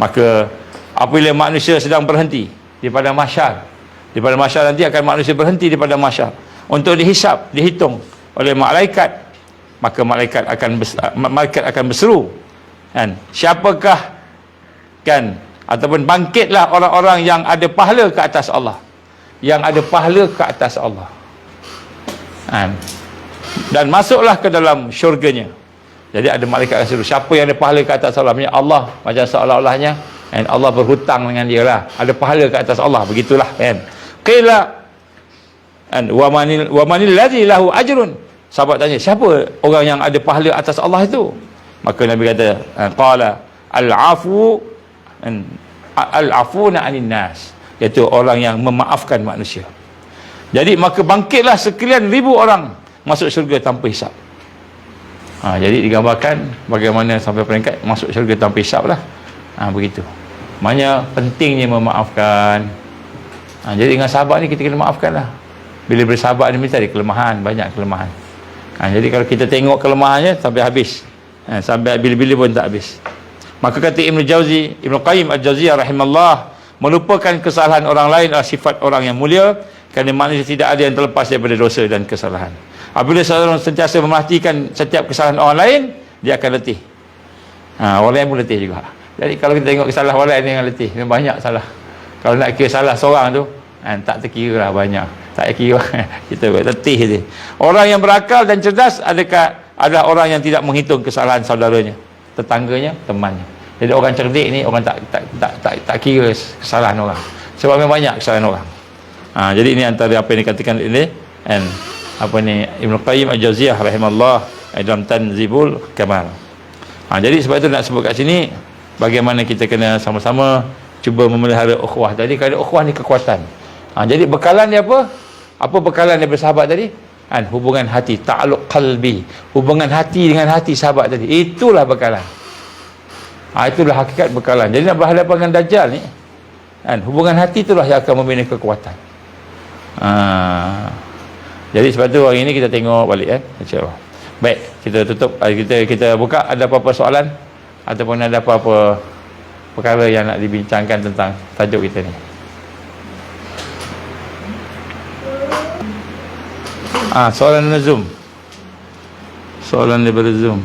Maka apabila manusia sedang berhenti di padang mahsyar, nanti akan manusia berhenti di padang mahsyar untuk dihisap, dihitung oleh malaikat. Maka malaikat akan berseru, kan, siapakah, kan, ataupun bangkitlah orang-orang yang ada pahala ke atas Allah, dan masuklah ke dalam syurganya. Jadi ada malaikat akan suruh, siapa yang ada pahala ke atas Allah, maksudnya Allah, macam seolah-olahnya Allah berhutang dengan dia lah, ada pahala ke atas Allah, begitulah, kan. Qila wa manil ladzi lahu ajrun. Sahabat tanya, siapa orang yang ada pahala atas Allah itu? Maka Nabi kata, qala al-afuna 'anil nas, iaitu orang yang memaafkan manusia. Jadi maka bangkitlah sekian ribu orang masuk syurga tanpa hisap. Jadi digambarkan bagaimana sampai peringkat masuk syurga tanpa hisap lah. Begitu. Maknanya pentingnya memaafkan. Jadi dengan sahabat ni kita kena maafkan lah. Bila bersahabat ni mesti ada kelemahan, banyak kelemahan. Jadi kalau kita tengok kelemahannya sampai habis, sampai bila-bila pun tak habis. Maka kata Ibn Qayyim Al-Jauziyah rahimahullah, melupakan kesalahan orang lain adalah sifat orang yang mulia, kerana manusia tidak ada yang terlepas daripada dosa dan kesalahan. Apabila seorang sentiasa memerhatikan setiap kesalahan orang lain, dia akan letih. Orang lain pun letih juga. Jadi kalau kita tengok kesalahan orang lain dengan letih, memang banyak salah. Kalau nak kira salah seorang tu, tak terkira lah banyak. Tak kira. Kita letih je. Orang yang berakal dan cerdas adalah orang yang tidak menghitung kesalahan saudaranya, tetangganya, temannya. Jadi orang cerdik ni orang tak kira kesalahan orang. Sebab memang banyak kesalahan orang. Jadi ini antara apa yang dikatakan ini Ibn Qayyim Al-Jauziyah rahimahullah dalam Tanzibul Kamal. Jadi sebab itu nak sebut kat sini bagaimana kita kena sama-sama cuba memelihara ukhuwah. Jadi kalau ukhuwah ni kekuatan. Jadi bekalan dia apa? Apa bekalan dia bersahabat tadi? Hubungan hati, ta'alluq qalbi. Hubungan hati dengan hati sahabat tadi. Itulah bekalan. Itulah hakikat bekalan. Jadi nak berhadapan dengan Dajjal ni, hubungan hati itulah yang akan membina kekuatan. Jadi sebab tu hari ini kita tengok balik InsyaAllah. Baik, kita tutup. Kita buka. Ada apa-apa soalan ataupun ada apa-apa perkara yang nak dibincangkan tentang tajuk kita ni? Soalan dari Zoom. Soalan daripada Zoom.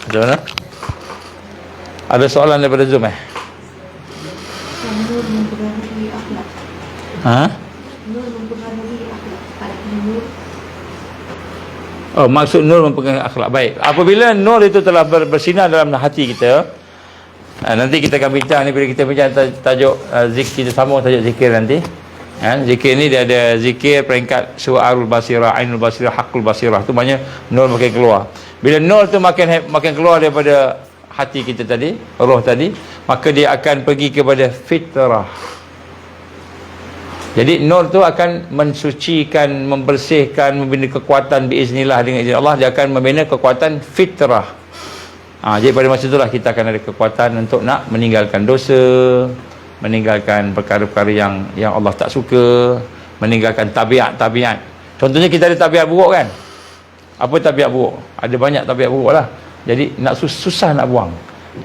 Macam mana? Ada soalan daripada Zoom Nur mempengaruhi akhlak. Nur mempengaruhi akhlak. Nur. Maksud nur mempengaruhi akhlak. Baik. Apabila nur itu telah bersinar dalam hati kita, nanti kita akan bincang ni, bila kita bincang tajuk zikir, kita sambung tajuk zikir nanti. Zikir ni dia ada zikir peringkat su'arul basirah, ainul basirah, haqqul basirah. Tu maknanya nur makin keluar. Bila nur tu makin keluar daripada hati kita tadi, roh tadi, maka dia akan pergi kepada fitrah. Jadi nur tu akan mensucikan, membersihkan, membina kekuatan biiznillah, dengan izin Allah dia akan membina kekuatan fitrah. Jadi pada masa itulah kita akan ada kekuatan untuk nak meninggalkan dosa, meninggalkan perkara-perkara yang Allah tak suka, meninggalkan tabiat-tabiat. Contohnya kita ada tabiat buruk kan? Apa tabiat buruk? Ada banyak tabiat buruk lah. Jadi nak susah nak buang.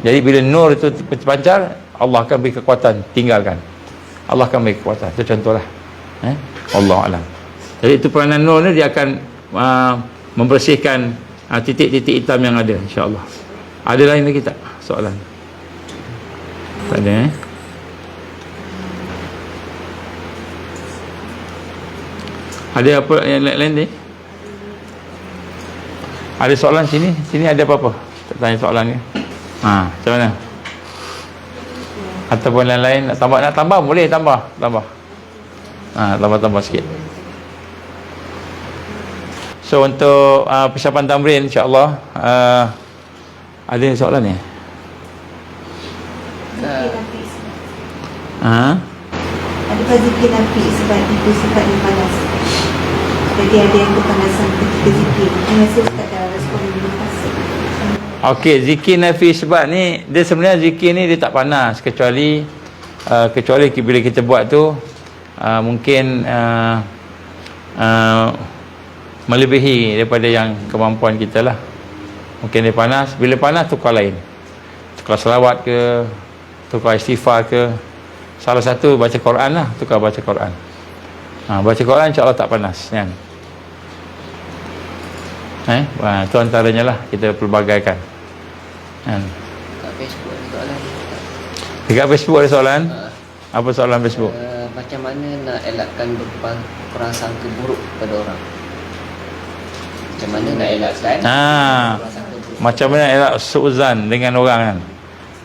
Jadi bila nur itu terpancar, Allah akan beri kekuatan tinggalkan. Allah akan beri kekuatan. Itu contohlah. Wallahu a'lam. Jadi itu peranan nur ni, dia akan membersihkan titik-titik hitam yang ada, insya-Allah. Ada lain lagi tak soalan? Tak ada. Ada apa yang lain ni? Ada soalan sini? Sini ada apa-apa? Tak tanya soalan ni. Macam mana? Ataupun lain-lain nak tambah boleh tambah. Tambah sikit. So untuk persiapan tamrin, insya-Allah ada soalan ni? Adakah zikir Nabi sebab itu sifatnya panas? Jadi ada yang kepanasan ketika zikir. Terima kasih Ustaz dah respon dulu. Okey, zikir nafi sebab ni, dia sebenarnya zikir ni dia tak panas, kecuali bila kita buat tu mungkin melebihi daripada yang kemampuan kita lah. Mungkin dia panas. Bila panas tukar lain, tukar selawat ke, tukar istighfar ke. Salah satu baca Quran lah, tukar baca Quran. Baca Quran insya-Allah tak panas kan. Itu antaranya lah kita pelbagaikan. Dekat Facebook ada soalan. Dekat Facebook ada soalan? Apa soalan Facebook? Macam mana nak elakkan berprasangka buruk pada orang? Macam mana nak elakkan berprasangka buruk? Macam mana elak suuzan dengan orang kan?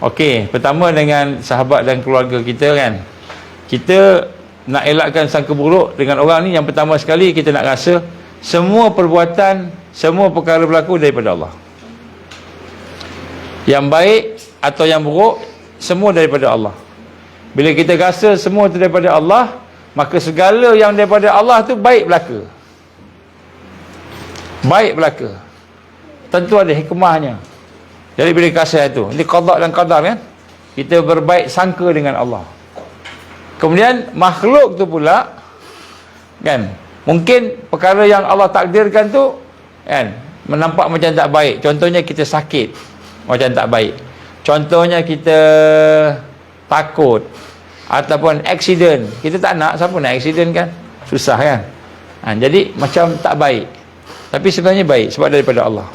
Okey, pertama dengan sahabat dan keluarga kita kan. Kita nak elakkan sangka buruk dengan orang ni, yang pertama sekali kita nak rasa semua perbuatan, semua perkara berlaku daripada Allah. Yang baik atau yang buruk, semua daripada Allah. Bila kita rasa semua itu daripada Allah, maka segala yang daripada Allah tu baik belaka. Baik belaka. Tentu ada hikmahnya. Jadi bila kasih itu, ini qada dan qadar kan, kita berbaik sangka dengan Allah. Kemudian makhluk tu pula kan, mungkin perkara yang Allah takdirkan tu kan, menampak macam tak baik. Contohnya kita sakit, macam tak baik. Contohnya kita takut, ataupun accident. Kita tak nak, siapa nak accident kan? Susah kan? Jadi macam tak baik, tapi sebenarnya baik sebab daripada Allah.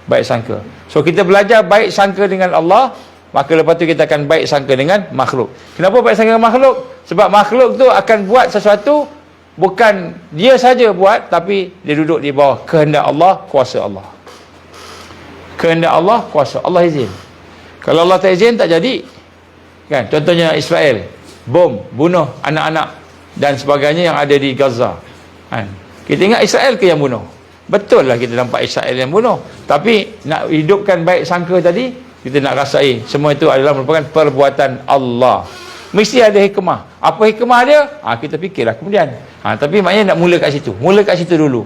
Baik sangka. So kita belajar baik sangka dengan Allah, maka lepas tu kita akan baik sangka dengan makhluk. Kenapa baik sangka dengan makhluk? Sebab makhluk tu akan buat sesuatu, bukan dia saja buat, tapi dia duduk di bawah kehendak Allah, kuasa Allah. Kehendak Allah, kuasa Allah izin. Kalau Allah tak izin, tak jadi kan? Contohnya Israel bom, bunuh anak-anak dan sebagainya yang ada di Gaza kan? Kita ingat Israel ke yang bunuh? Betul lah kita nampak Israel yang bunuh, tapi nak hidupkan baik sangka tadi, kita nak rasai semua itu adalah merupakan perbuatan Allah. Mesti ada hikmah. Apa hikmah dia? Kita fikirlah kemudian. Tapi maknanya nak mula kat situ. Mula kat situ dulu.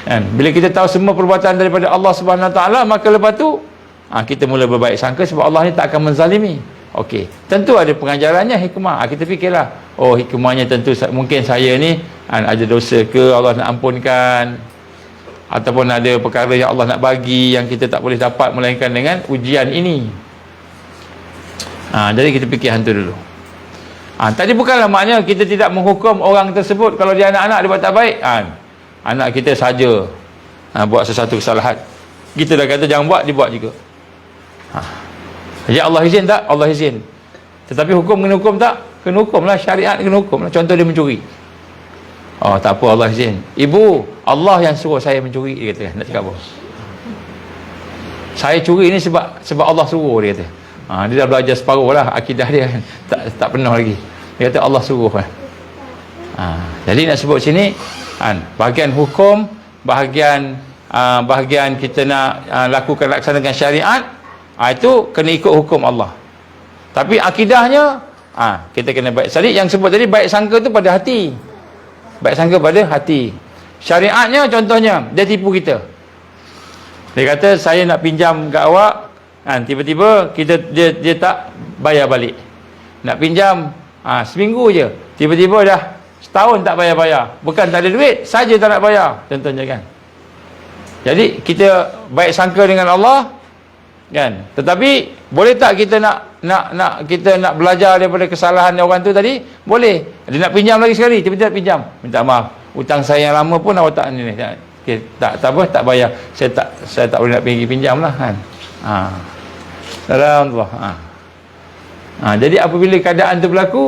Kan? Bila kita tahu semua perbuatan daripada Allah Subhanahu Wa Taala, maka lepas tu kita mula berbaik sangka sebab Allah ni tak akan menzalimi. Okey, tentu ada pengajarannya, hikmah. Kita fikirlah, oh hikmahnya tentu mungkin saya ni ada dosa ke, Allah nak ampunkan, ataupun ada perkara yang Allah nak bagi yang kita tak boleh dapat melainkan dengan ujian ini. Jadi kita fikir hantu dulu. Tadi bukanlah maknanya kita tidak menghukum orang tersebut kalau dia anak-anak dia buat tak baik. Anak kita saja buat sesuatu kesalahan, kita dah kata jangan buat, dia buat juga. Jadi Allah izin tak? Allah izin. Tetapi hukum kena hukum tak? Kena hukum lah, syariat kena hukum lah. Contoh dia mencuri. Tak apa, Allah izin. Ibu, Allah yang suruh saya mencuri, dia kata. Nak cakap apa? Saya curi ni sebab Allah suruh, dia kata. Dia dah belajar separuh lah akidah dia kan. Tak penuh lagi. Dia kata Allah suruh kan. Jadi nak sebut sini bahagian hukum, bahagian kita nak laksanakan syariat, itu kena ikut hukum Allah. Tapi akidahnya kita kena baik. Tadi yang sebut tadi baik sangka tu pada hati. Baik sangka pada hati. Syariatnya contohnya dia tipu kita. Dia kata saya nak pinjam kat awak, tiba-tiba dia tak bayar balik. Nak pinjam seminggu je, tiba-tiba dah setahun tak bayar-bayar. Bukan tak ada duit, saja tak nak bayar, contohnya kan. Jadi kita baik sangka dengan Allah kan. Tetapi boleh tak kita kita nak belajar daripada kesalahan orang tu tadi? Boleh. Dia nak pinjam lagi sekali, tiba-tiba pinjam. Minta maaf, hutang saya yang lama pun awak tak ni. Tak apa, tak bayar. Saya tak boleh nak pergi pinjam lah kan. Alhamdulillah. Jadi apabila keadaan tu berlaku,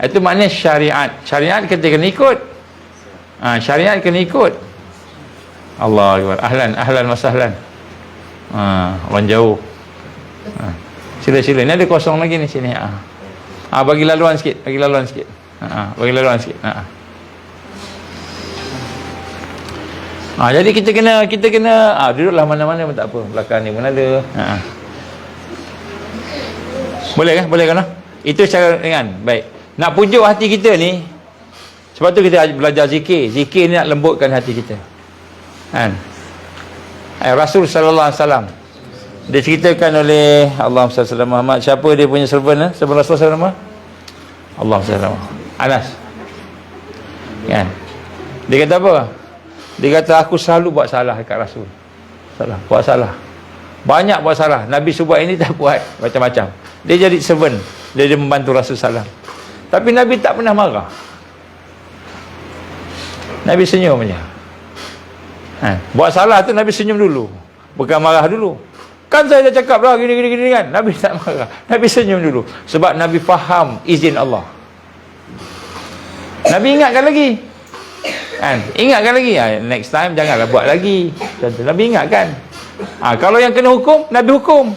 itu maknanya syariat. Syariat kita kena ikut. Syariat kena ikut. Allah Akbar. Ahlan masahlan. Orang jauh. Sila-sila. Ni ada kosong lagi ni sini. Bagi laluan sikit. Bagi laluan sikit. Jadi kita kena duduklah mana-mana pun tak apa. Belakang ni pun ada. Boleh kan? Boleh kan? Itu cara dengan baik. Nak pujuk hati kita ni, sebab tu kita belajar zikir. Zikir ni nak lembutkan hati kita. Kan? Rasul sallallahu alaihi wasallam diceritakan oleh Allahumma salli ala Muhammad. Siapa dia punya servant sebelum Rasul sallallahu alaihi wasallam? Allahumma salli ala Anas. Kan? Dia kata apa? Dia kata aku selalu buat salah dekat Rasul. Buat salah. Banyak buat salah. Nabi suruh buat ini tak buat, macam-macam. Dia jadi servant. Dia membantu Rasul sallallahu. Tapi Nabi tak pernah marah. Nabi senyum saja. Buat salah tu Nabi senyum dulu, bukan marah dulu. Kan saya dah cakap lah gini kan. Nabi tak marah, Nabi senyum dulu. Sebab Nabi faham izin Allah. Nabi ingatkan lagi ingatkan lagi, next time janganlah buat lagi. Contoh Nabi ingatkan. Kalau yang kena hukum, Nabi hukum.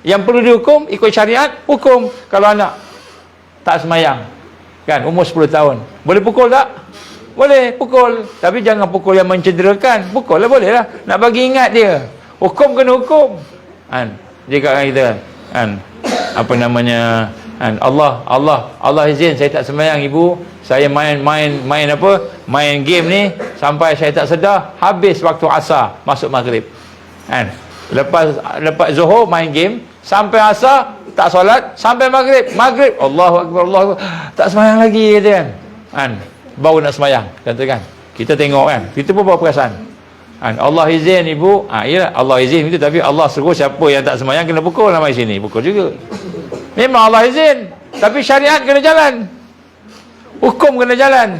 Yang perlu dihukum ikut syariat, hukum. Kalau anak tak semayang. Kan, umur 10 tahun. Boleh pukul tak? Boleh pukul. Tapi jangan pukul yang mencederakan. Pukul lah boleh lah. Nak bagi ingat dia. Hukum kena hukum. Kan, dia kata kita kan, apa namanya, kan, Allah izin saya tak semayang ibu. Saya main apa? Main game ni sampai saya tak sedar, habis waktu asar, masuk maghrib. Kan? Lepas Zuhur main game sampai asar tak solat, sampai maghrib Allahu akbar, Allahu akbar, tak semayang lagi kata kan. Kan? Baru nak semayang, kata kan. Kita tengok kan, kita pun bawa perasaan. Kan? Allah izin ibu, iyalah Allah izin itu, tapi Allah suruh siapa yang tak semayang kena pukul lah, mai sini pukul juga. Memang Allah izin, tapi syariat kena jalan. Hukum kena jalan.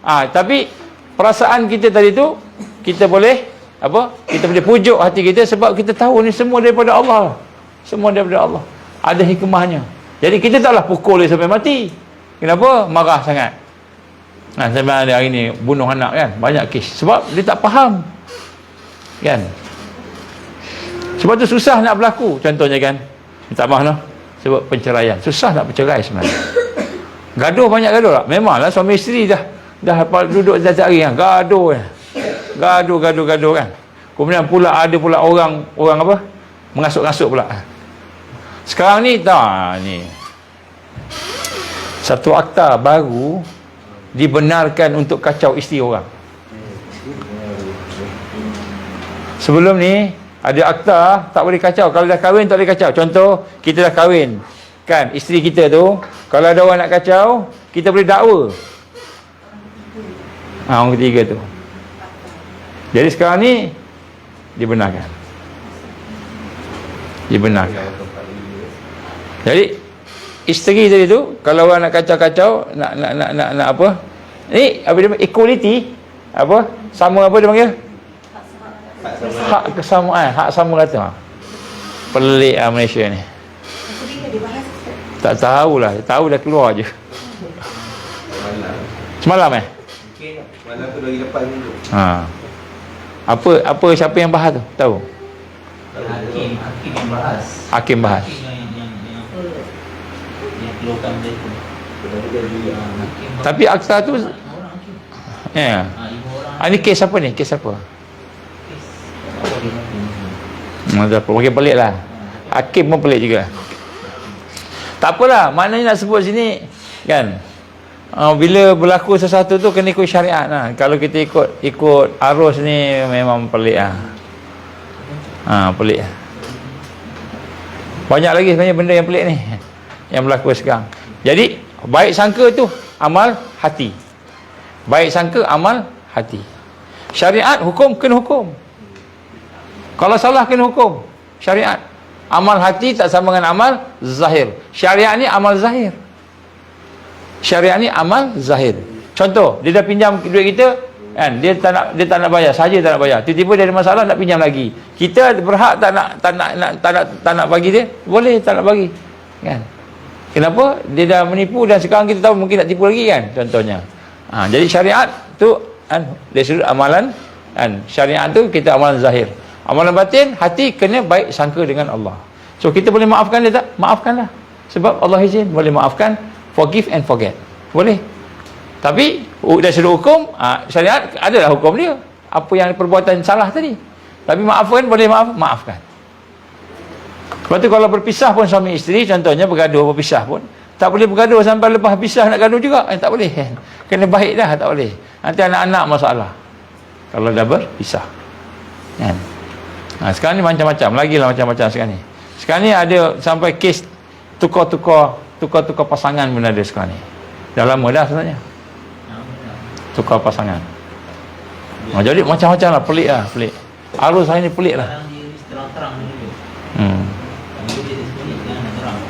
Tapi perasaan kita tadi tu, kita boleh apa? Kita boleh pujuk hati kita sebab kita tahu ni semua daripada Allah. Semua daripada Allah. Ada hikmahnya. Jadi kita taklah pukul dia sampai mati. Kenapa? Marah sangat. Sampai ada hari ni bunuh anak kan, banyak kes. Sebab dia tak faham. Kan? Sebab tu susah nak berlaku. Contohnya kan, minta maaf lah, sebab penceraian. Susah nak bercerai sebenarnya. Gaduh, banyak gaduh tak? Memanglah suami isteri dah duduk setiap hari kan, gaduh kan. Kemudian pula ada pula orang apa? Mengasuk-ngasuk pula. Sekarang ni ni satu akta baru dibenarkan untuk kacau isteri orang. Sebelum ni ada akta tak boleh kacau. Kalau dah kahwin tak boleh kacau. Contoh, kita dah kahwin kan, isteri kita tu kalau ada orang nak kacau, kita boleh dakwa. Orang ketiga tu. Jadi sekarang ni dibenarkan. Jadi isteri tadi tu kalau orang nak kacau-kacau, nak apa? Ni apa dia, equality, apa? Sama apa dia panggil? Hak kesamaan, hak sama rata. Pelik lah Malaysia ni. Tak tahulah, tahu dah keluar je. Semalam Malam tu lagi lepas minggu. Apa siapa yang bahas tu? Tahu? Hakim yang bahas. Hakim bahas. Yang keluarkan dia tu. Tapi akta tu ya. Ini kes apa ni? Kes apa? Makin pelik lah. Hakim pun pelik juga. Tak apalah, maknanya nak sebut sini kan, bila berlaku sesuatu tu kena ikut syariat lah. Kalau kita ikut arus ni memang pelik lah. Pelik lah. Banyak lagi sebenarnya benda yang pelik ni yang berlaku sekarang. Jadi baik sangka tu amal hati. Baik sangka amal hati. Syariat hukum kena hukum. Kalau salah kena hukum. Syariat. Amal hati tak sama dengan amal zahir. Syariat ni amal zahir. Syariat ni amal zahir. Contoh, dia dah pinjam duit kita kan, dia tak nak bayar, saja tak nak bayar. Tiba-tiba dia ada masalah nak pinjam lagi. Kita berhak tak nak bagi dia? Boleh tak nak bagi. Kan? Kenapa? Dia dah menipu dan sekarang kita tahu mungkin nak tipu lagi kan, contohnya. Jadi syariat tu kan, dari sudut amalan kan, syariat tu kita amalan zahir. Amalan batin, hati kena baik sangka dengan Allah. So kita boleh maafkan dia tak? Maafkanlah. Sebab Allah izin boleh maafkan, forgive and forget. Boleh. Tapi dari sudut hukum, syariat adalah hukum dia. Apa yang perbuatan salah tadi. Tapi maafkan, boleh maafkan. Lepas tu kalau berpisah pun suami isteri, contohnya bergaduh berpisah pun, tak boleh bergaduh sampai lepas pisah nak gaduh juga. Tak boleh. Kena baik dah, tak boleh. Nanti anak-anak masalah. Kalau dah berpisah. Kan? Sekarang ni macam-macam, lagilah macam-macam sekarang ni. Sekarang ni ada sampai kes tukar-tukar pasangan pun ada sekarang ni. Dah lama dah sebenarnya. Tukar pasangan. Jadi macam-macam lah, pelik lah, pelik. Arus hari ni pelik lah. Sekarang dia terang-terang dulu. Dia terang.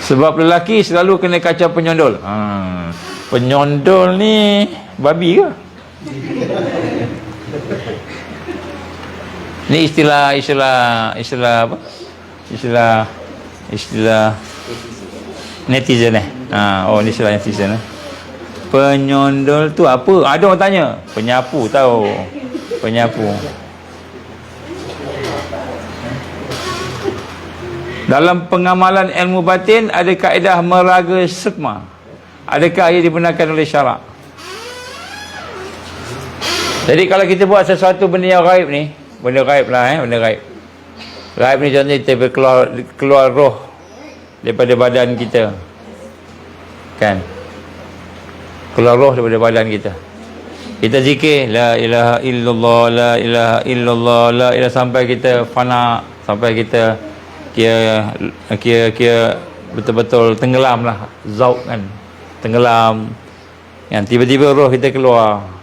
Sebab lelaki selalu kena kacau penyondol. Penyondol ni babi ke? Ni istilah apa? Istilah netizen ni istilah netizen Penyondol tu apa? Ada orang tanya. Penyapu tahu. Penyapu. Dalam pengamalan ilmu batin ada kaedah meraga sukma. Adakah ia dibenarkan oleh syarak? Jadi kalau kita buat sesuatu benda yang gaib ni, benda gaib lah, benda gaib. Gaib ni contohnya kita keluar roh daripada badan kita, kan? Keluar roh daripada badan kita. Kita zikir la ilaha illallah, la ilaha illallah, la ilaha, sampai kita fana, sampai kita kira betul-betul tenggelam lah, zauq kan, tenggelam. Yang tiba-tiba roh kita keluar.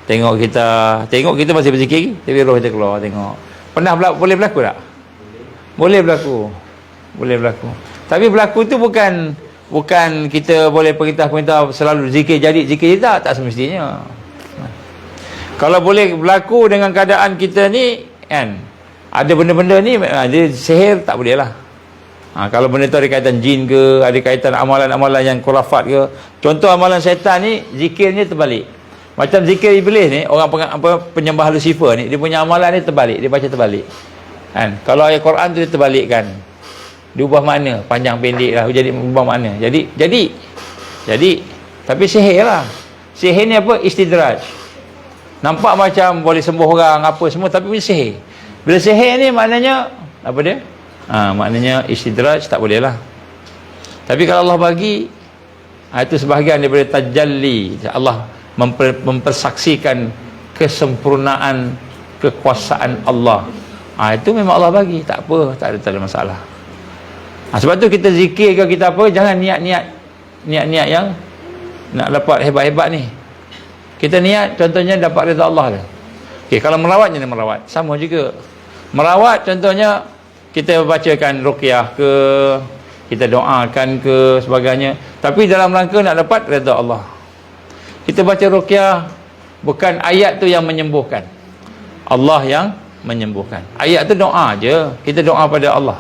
Tengok kita masih berzikir, tapi roh kita keluar, tengok. Boleh berlaku tak? Boleh berlaku. Boleh berlaku. Tapi berlaku tu bukan kita boleh perintah selalu zikir jadi zikir, tak semestinya. Kalau boleh berlaku dengan keadaan kita ni, kan, ada benda-benda ni, dia sihir tak boleh lah. Kalau benda tu ada kaitan jin ke, ada kaitan amalan-amalan yang khurafat ke. Contoh amalan syaitan ni, zikirnya terbalik. Macam zikir iblis ni, orang penyembah Lucifer ni, dia punya amalan ni terbalik, dia baca terbalik, kan. Kalau ayat Quran tu dia terbalikkan, dia ubah makna, panjang pendek lah, jadi ubah makna. Jadi tapi sihir lah. Sihir ni apa? Istidraj. Nampak macam boleh sembuh orang apa semua, tapi punya sihir. Bila sihir ni maknanya apa dia? Maknanya istidraj, tak boleh lah. Tapi kalau Allah bagi, itu sebahagian daripada tajalli. Allah mempersaksikan kesempurnaan kekuasaan Allah. Itu memang Allah bagi, tak apa, tak ada masalah. Sebab tu kita zikir ke kita apa, jangan niat yang nak dapat hebat-hebat ni. Kita niat contohnya dapat redha Allah dah. Okey, kalau merawat, jangan merawat. Sama juga. Merawat contohnya kita bacakan ruqyah ke, kita doakan ke, sebagainya. Tapi dalam rangka nak dapat redha Allah. Kita baca ruqyah, bukan ayat tu yang menyembuhkan, Allah yang menyembuhkan. Ayat tu doa je, kita doa pada Allah,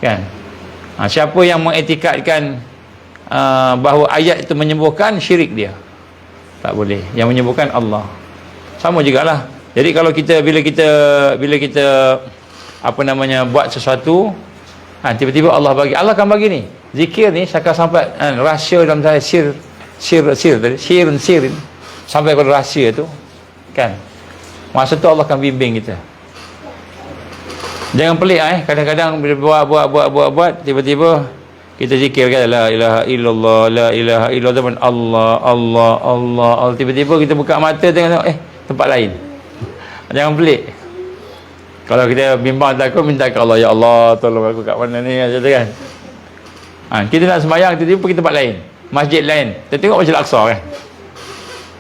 kan. Siapa yang mengiktikadkan bahawa ayat itu menyembuhkan, syirik dia. Tak boleh. Yang menyembuhkan Allah. Sama jugalah. Jadi kalau bila kita apa namanya, buat sesuatu, tiba-tiba Allah bagi, Allah akan bagi ni. Zikir ni sampai rahsia dalam sir sampai kepada rahsia tu, kan. Masa tu Allah akan bimbing kita. Jangan pelik kadang-kadang bila buat tiba-tiba kita zikir kan, la ilaha illallah, la ilaha illallah, Allah, tiba-tiba kita buka mata tengok tempat lain. Jangan pelik. Kalau kita bimbang takut, minta ke Allah, ya Allah tolong aku kat mana ni, macam tu kan. Kita nak sembahyang, tiba-tiba pergi tempat lain, masjid lain. Kita tengok Masjid Al-Aqsa kan,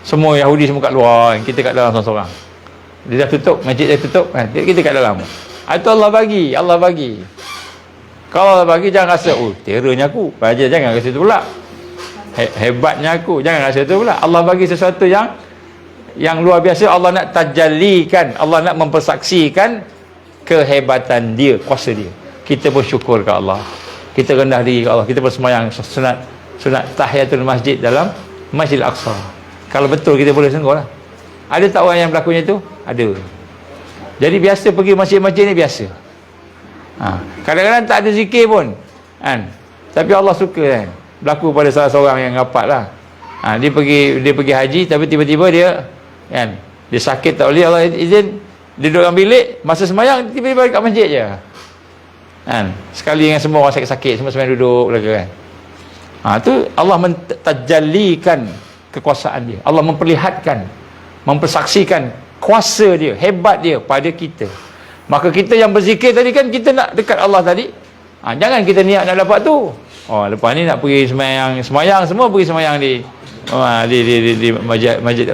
semua Yahudi semua kat luar, kita kat dalam seorang-seorang. Dia dah tutup, masjid dah tutup kan, kita kat dalam. Itu Allah bagi. Kalau Allah bagi, jangan rasa terornya aku, jangan rasa itu pula. Hebatnya aku, jangan rasa itu pula. Allah bagi sesuatu yang luar biasa. Allah nak tajallikan, Allah nak mempersaksikan kehebatan dia, kuasa dia. Kita bersyukur ke Allah, kita rendah diri ke Allah, kita bersemayang sunat tahiyatul masjid dalam Masjid Al-Aqsa. Kalau betul kita boleh sungguh lah. Ada tak orang yang berlakunya tu? Ada. Jadi biasa pergi masjid-masjid ni biasa. Kadang-kadang tak ada zikir pun, kan. Tapi Allah suka kan. Berlaku pada salah seorang yang rapat lah. Dia pergi haji, tapi tiba-tiba dia sakit, tak boleh, Allah izin dia duduk dalam bilik, masa semayang tiba-tiba kat masjid je, kan. Sekali dengan semua orang sakit-sakit, semua semayang duduk belaka kan. Tu Allah mentajallikan kekuasaan dia. Allah memperlihatkan, mempersaksikan kuasa dia, hebat dia pada kita. Maka kita yang berzikir tadi kan, kita nak dekat Allah tadi. Jangan kita niat nak dapat tu. Lepas ni nak pergi semayang semua pergi semayang di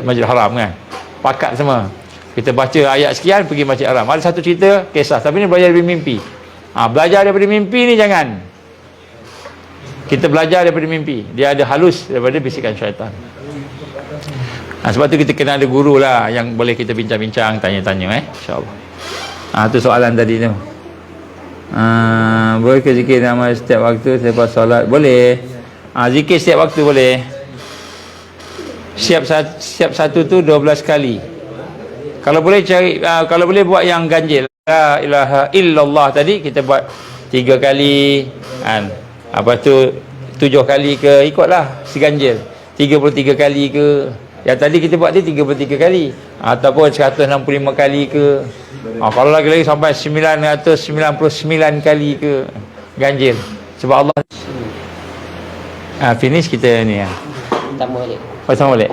Masjid Haram kan. Pakat semua. Kita baca ayat sekian, pergi Masjid Haram. Ada satu cerita, kisah, tapi ni belajar daripada mimpi. Belajar daripada mimpi ni jangan. Kita belajar daripada mimpi. Dia ada halus daripada bisikan syaitan. Sebab tu kita kena ada guru lah yang boleh kita bincang-bincang, tanya-tanya insya-Allah. Tu soalan tadi tu. Boleh ke zikir nama setiap waktu selepas solat? Boleh. Zikir setiap waktu boleh. Siap satu tu 12 kali. Kalau boleh cari, kalau boleh buat yang ganjil, la ilaha illallah tadi kita buat 3 kali kan. Apa tu 7 kali ke, ikutlah si ganjil. 33 kali ke. Yang tadi kita buat ni 33 kali ataupun 165 kali ke. Kalau lagi-lagi sampai 999 kali ke ganjil. Sebab Allah finish kita ni Tambah balik. sama balik.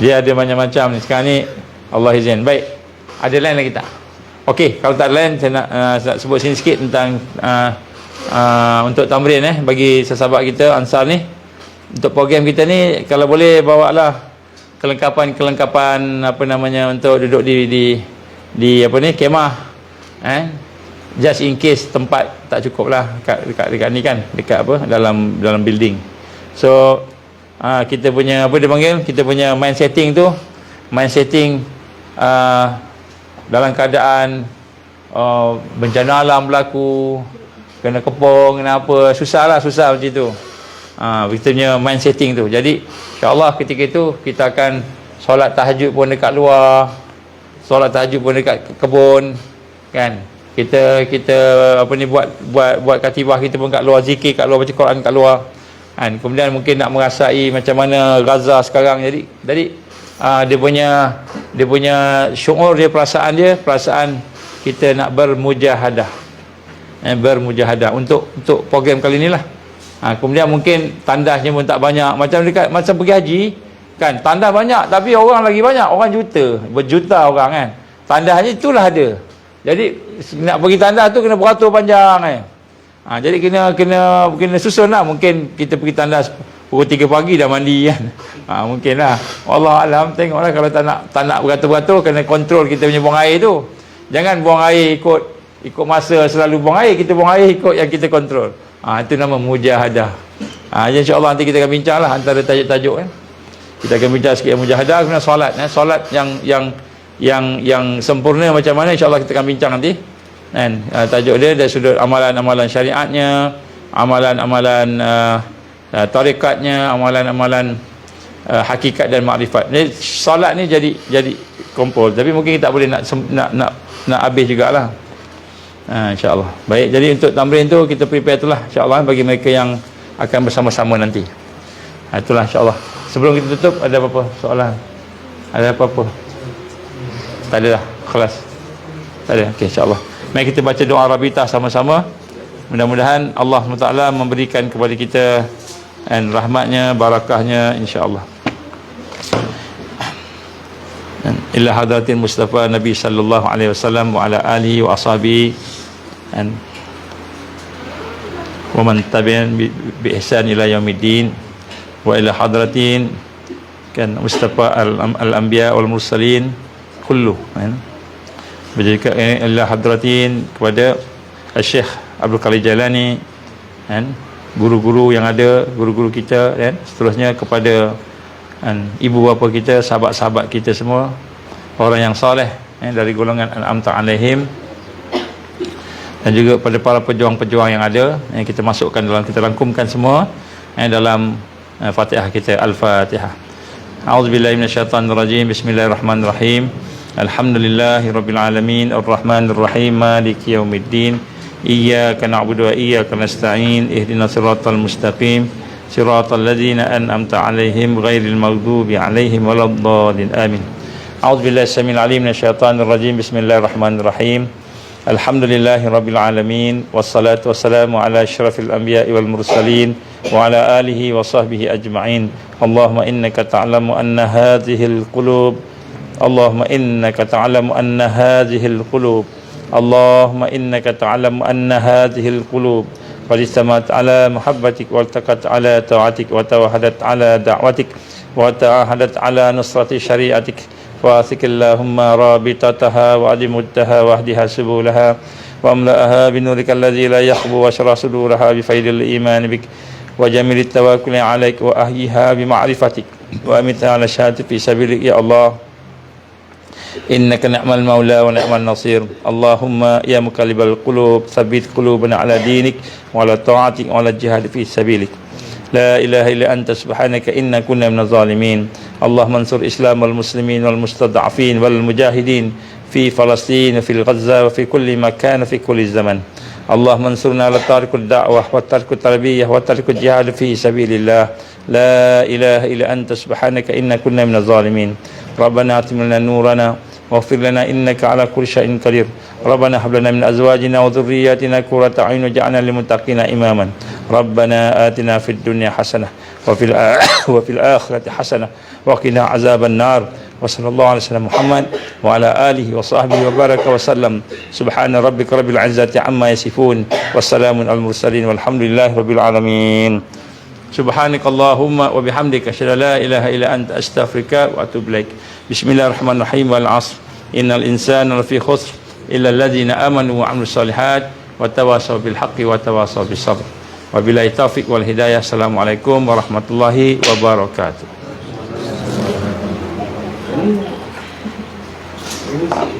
Dia ada macam-macam ni. Sekarang ni Allah izin. Baik. Ada lain lagi tak? Okey, kalau tak ada lain saya nak sebut sini sikit tentang untuk tamrin bagi sahabat kita Ansar ni. Untuk program kita ni kalau boleh bawalah kelengkapan apa namanya untuk duduk di apa ni kemah just in case tempat tak cukup lah dekat ni kan, dekat apa dalam building. So kita punya apa dia panggil, kita punya mind setting dalam keadaan bencana alam berlaku, kena kepung, kena apa, susah macam tu. Kita punya mind setting tu. Jadi insya-Allah ketika itu kita akan solat tahajud pun dekat luar, solat tahajud pun dekat kebun kan. Kita apa ni buat katibah kita pun kat luar, zikir kat luar, baca Quran kat luar kan. Kemudian mungkin nak merasai macam mana Gaza sekarang. Jadi dia punya syuur dia, perasaan kita nak bermujahadah untuk program kali ni lah. Kemudian mungkin tandasnya pun tak banyak, macam pergi haji kan, tandas banyak tapi orang lagi banyak, orang berjuta orang kan. Tandasnya itulah ada. Jadi nak pergi tandas tu kena beratur panjang kan. Jadi kena susun lah. Mungkin kita pergi tandas pukul 3 pagi dah mandi kan. Mungkin lah. Wallahualam, tengoklah kalau tak nak beratur-beratur, kena kontrol kita punya buang air tu. Jangan buang air ikut masa selalu buang air, kita buang air ikut yang kita kontrol. Itu nama mujahadah. InsyaAllah nanti kita akan bincang lah antara tajuk-tajuk kan. Kita akan bincang sikit mujahadah, kemudian solat. Solat yang sempurna macam mana, insyaAllah kita akan bincang nanti kan. Tajuk dia dari sudut amalan-amalan syariatnya, amalan-amalan tarekatnya, amalan-amalan hakikat dan makrifat. Jadi solat ni jadi kompol, tapi mungkin kita tak boleh nak habis jugalah. InsyaAllah. Baik, jadi untuk tamrin tu kita prepare itulah insyaAllah bagi mereka yang akan bersama-sama nanti. Itulah insyaAllah. Sebelum kita tutup, ada apa-apa soalan? Ada apa-apa? Tak ada dah, kelas. Tak ada. Okey, insyaAllah. Mari kita baca doa Rabitah sama-sama. Mudah-mudahan Allah SWT memberikan kepada kita rahmatnya, barakahnya, insyaAllah. Ila hadratin Mustafa Nabi sallallahu alaihi wasallam wa ala alihi wa ashabihi wa man tabi'an bi ihsan ila yaumiddin wa ila hadratin kan Mustafa al-anbiya wal mursalin kullu berjika ila hadratin kepada Syekh Abdul Qadir Jailani guru-guru yang ada, guru-guru kita dan seterusnya kepada ibu bapa kita, sahabat-sahabat kita semua, orang yang soleh dari golongan An'amta alaihim, dan juga pada para pejuang-pejuang yang ada yang kita masukkan dalam, kita rangkumkan semua dalam Fatihah kita. Al-Fatihah. A'udzubillahi minasyaitonirrajim. Bismillahirrahmanirrahim. Alhamdulillahirabbil alamin, arrahmanirrahim, maliki yaumiddin. Iyyaka na'budu wa iyyaka nasta'in. Ihdinas siratal mustaqim. Siratal ladzina an'amta 'alaihim ghairil maghdubi 'alaihim waladdallin. Amin. A'udzubillahi samil 'alim minasyaitonir rajim. Bismillahirrahmanirrahim. Alhamdulillahirabbil alamin, wassalatu wassalamu ala asyrafil anbiya'i wal mursalin wa ala alihi wa sahbihi ajma'in. Allahumma innaka ta'lamu anna hadhil qulub, Allahumma innaka ta'lamu anna hadhil qulub, Allahumma innaka ta'lamu anna hadhil qulub qad istamat ala muhabbatik wa altaqat ala ta'atik wa tawahadat ala da'watik wa ta'ahadat ala nusrati syariatik فاثق اللهم رابطتها وأدمتها واهدها سبلها واملأها بنورك الذي لا يخبو واشرح صدورها بفيض الإيمان بك وجميل التوكل عليك وأحيها بمعرفتك وأمتها على الشهادة في سبيلك يا الله إنك نعم المولى ونعم النصير. اللهم يا مقلب القلوب ثبت قلوبنا على دينك وعلى طاعتك وعلى الجهاد في سبيلك. لا إله إلا أنت سبحانك إنا كنا من الظالمين. اللهم انصر إسلام والمسلمين والمستضعفين والمجاهدين في فلسطين وفي غزة وفي كل مكان وفي كل زمن. اللهم انصرنا على تارك الدعوة وترك التربية وترك الجهاد في سبيل الله. لا إله إلا أنت سبحانك إنا كنا من الظالمين. ربنا أتم لنا نورنا واغفر لنا إنك على كل شيء قدير. ربنا هب لنا من أزواجنا وذرياتنا قرة أعين واجعلنا للمتقين إماما. ربنا آتنا في الدنيا حسنة وفي الآخرة حسنة وقنا عذاب النار. وصلى الله على سيدنا محمد وعلى آله وصحبه وبارك وسلم. سبحان ربك رب العزة عما يصفون والسلام على المرسلين والحمد لله رب العالمين. سبحانك اللهم وبحمدك أشهد أن لا إله إلا أنت أستغفرك وأتوب إليك. بسم الله الرحمن الرحيم والعصر إن الإنسان لفي خسر إلا الذين آمنوا وعملوا الصالحات وتواصوا بالحق وتواصوا بالصبر. وبالله التوفيق والهداية. السلام عليكم ورحمة الله وبركاته. Ini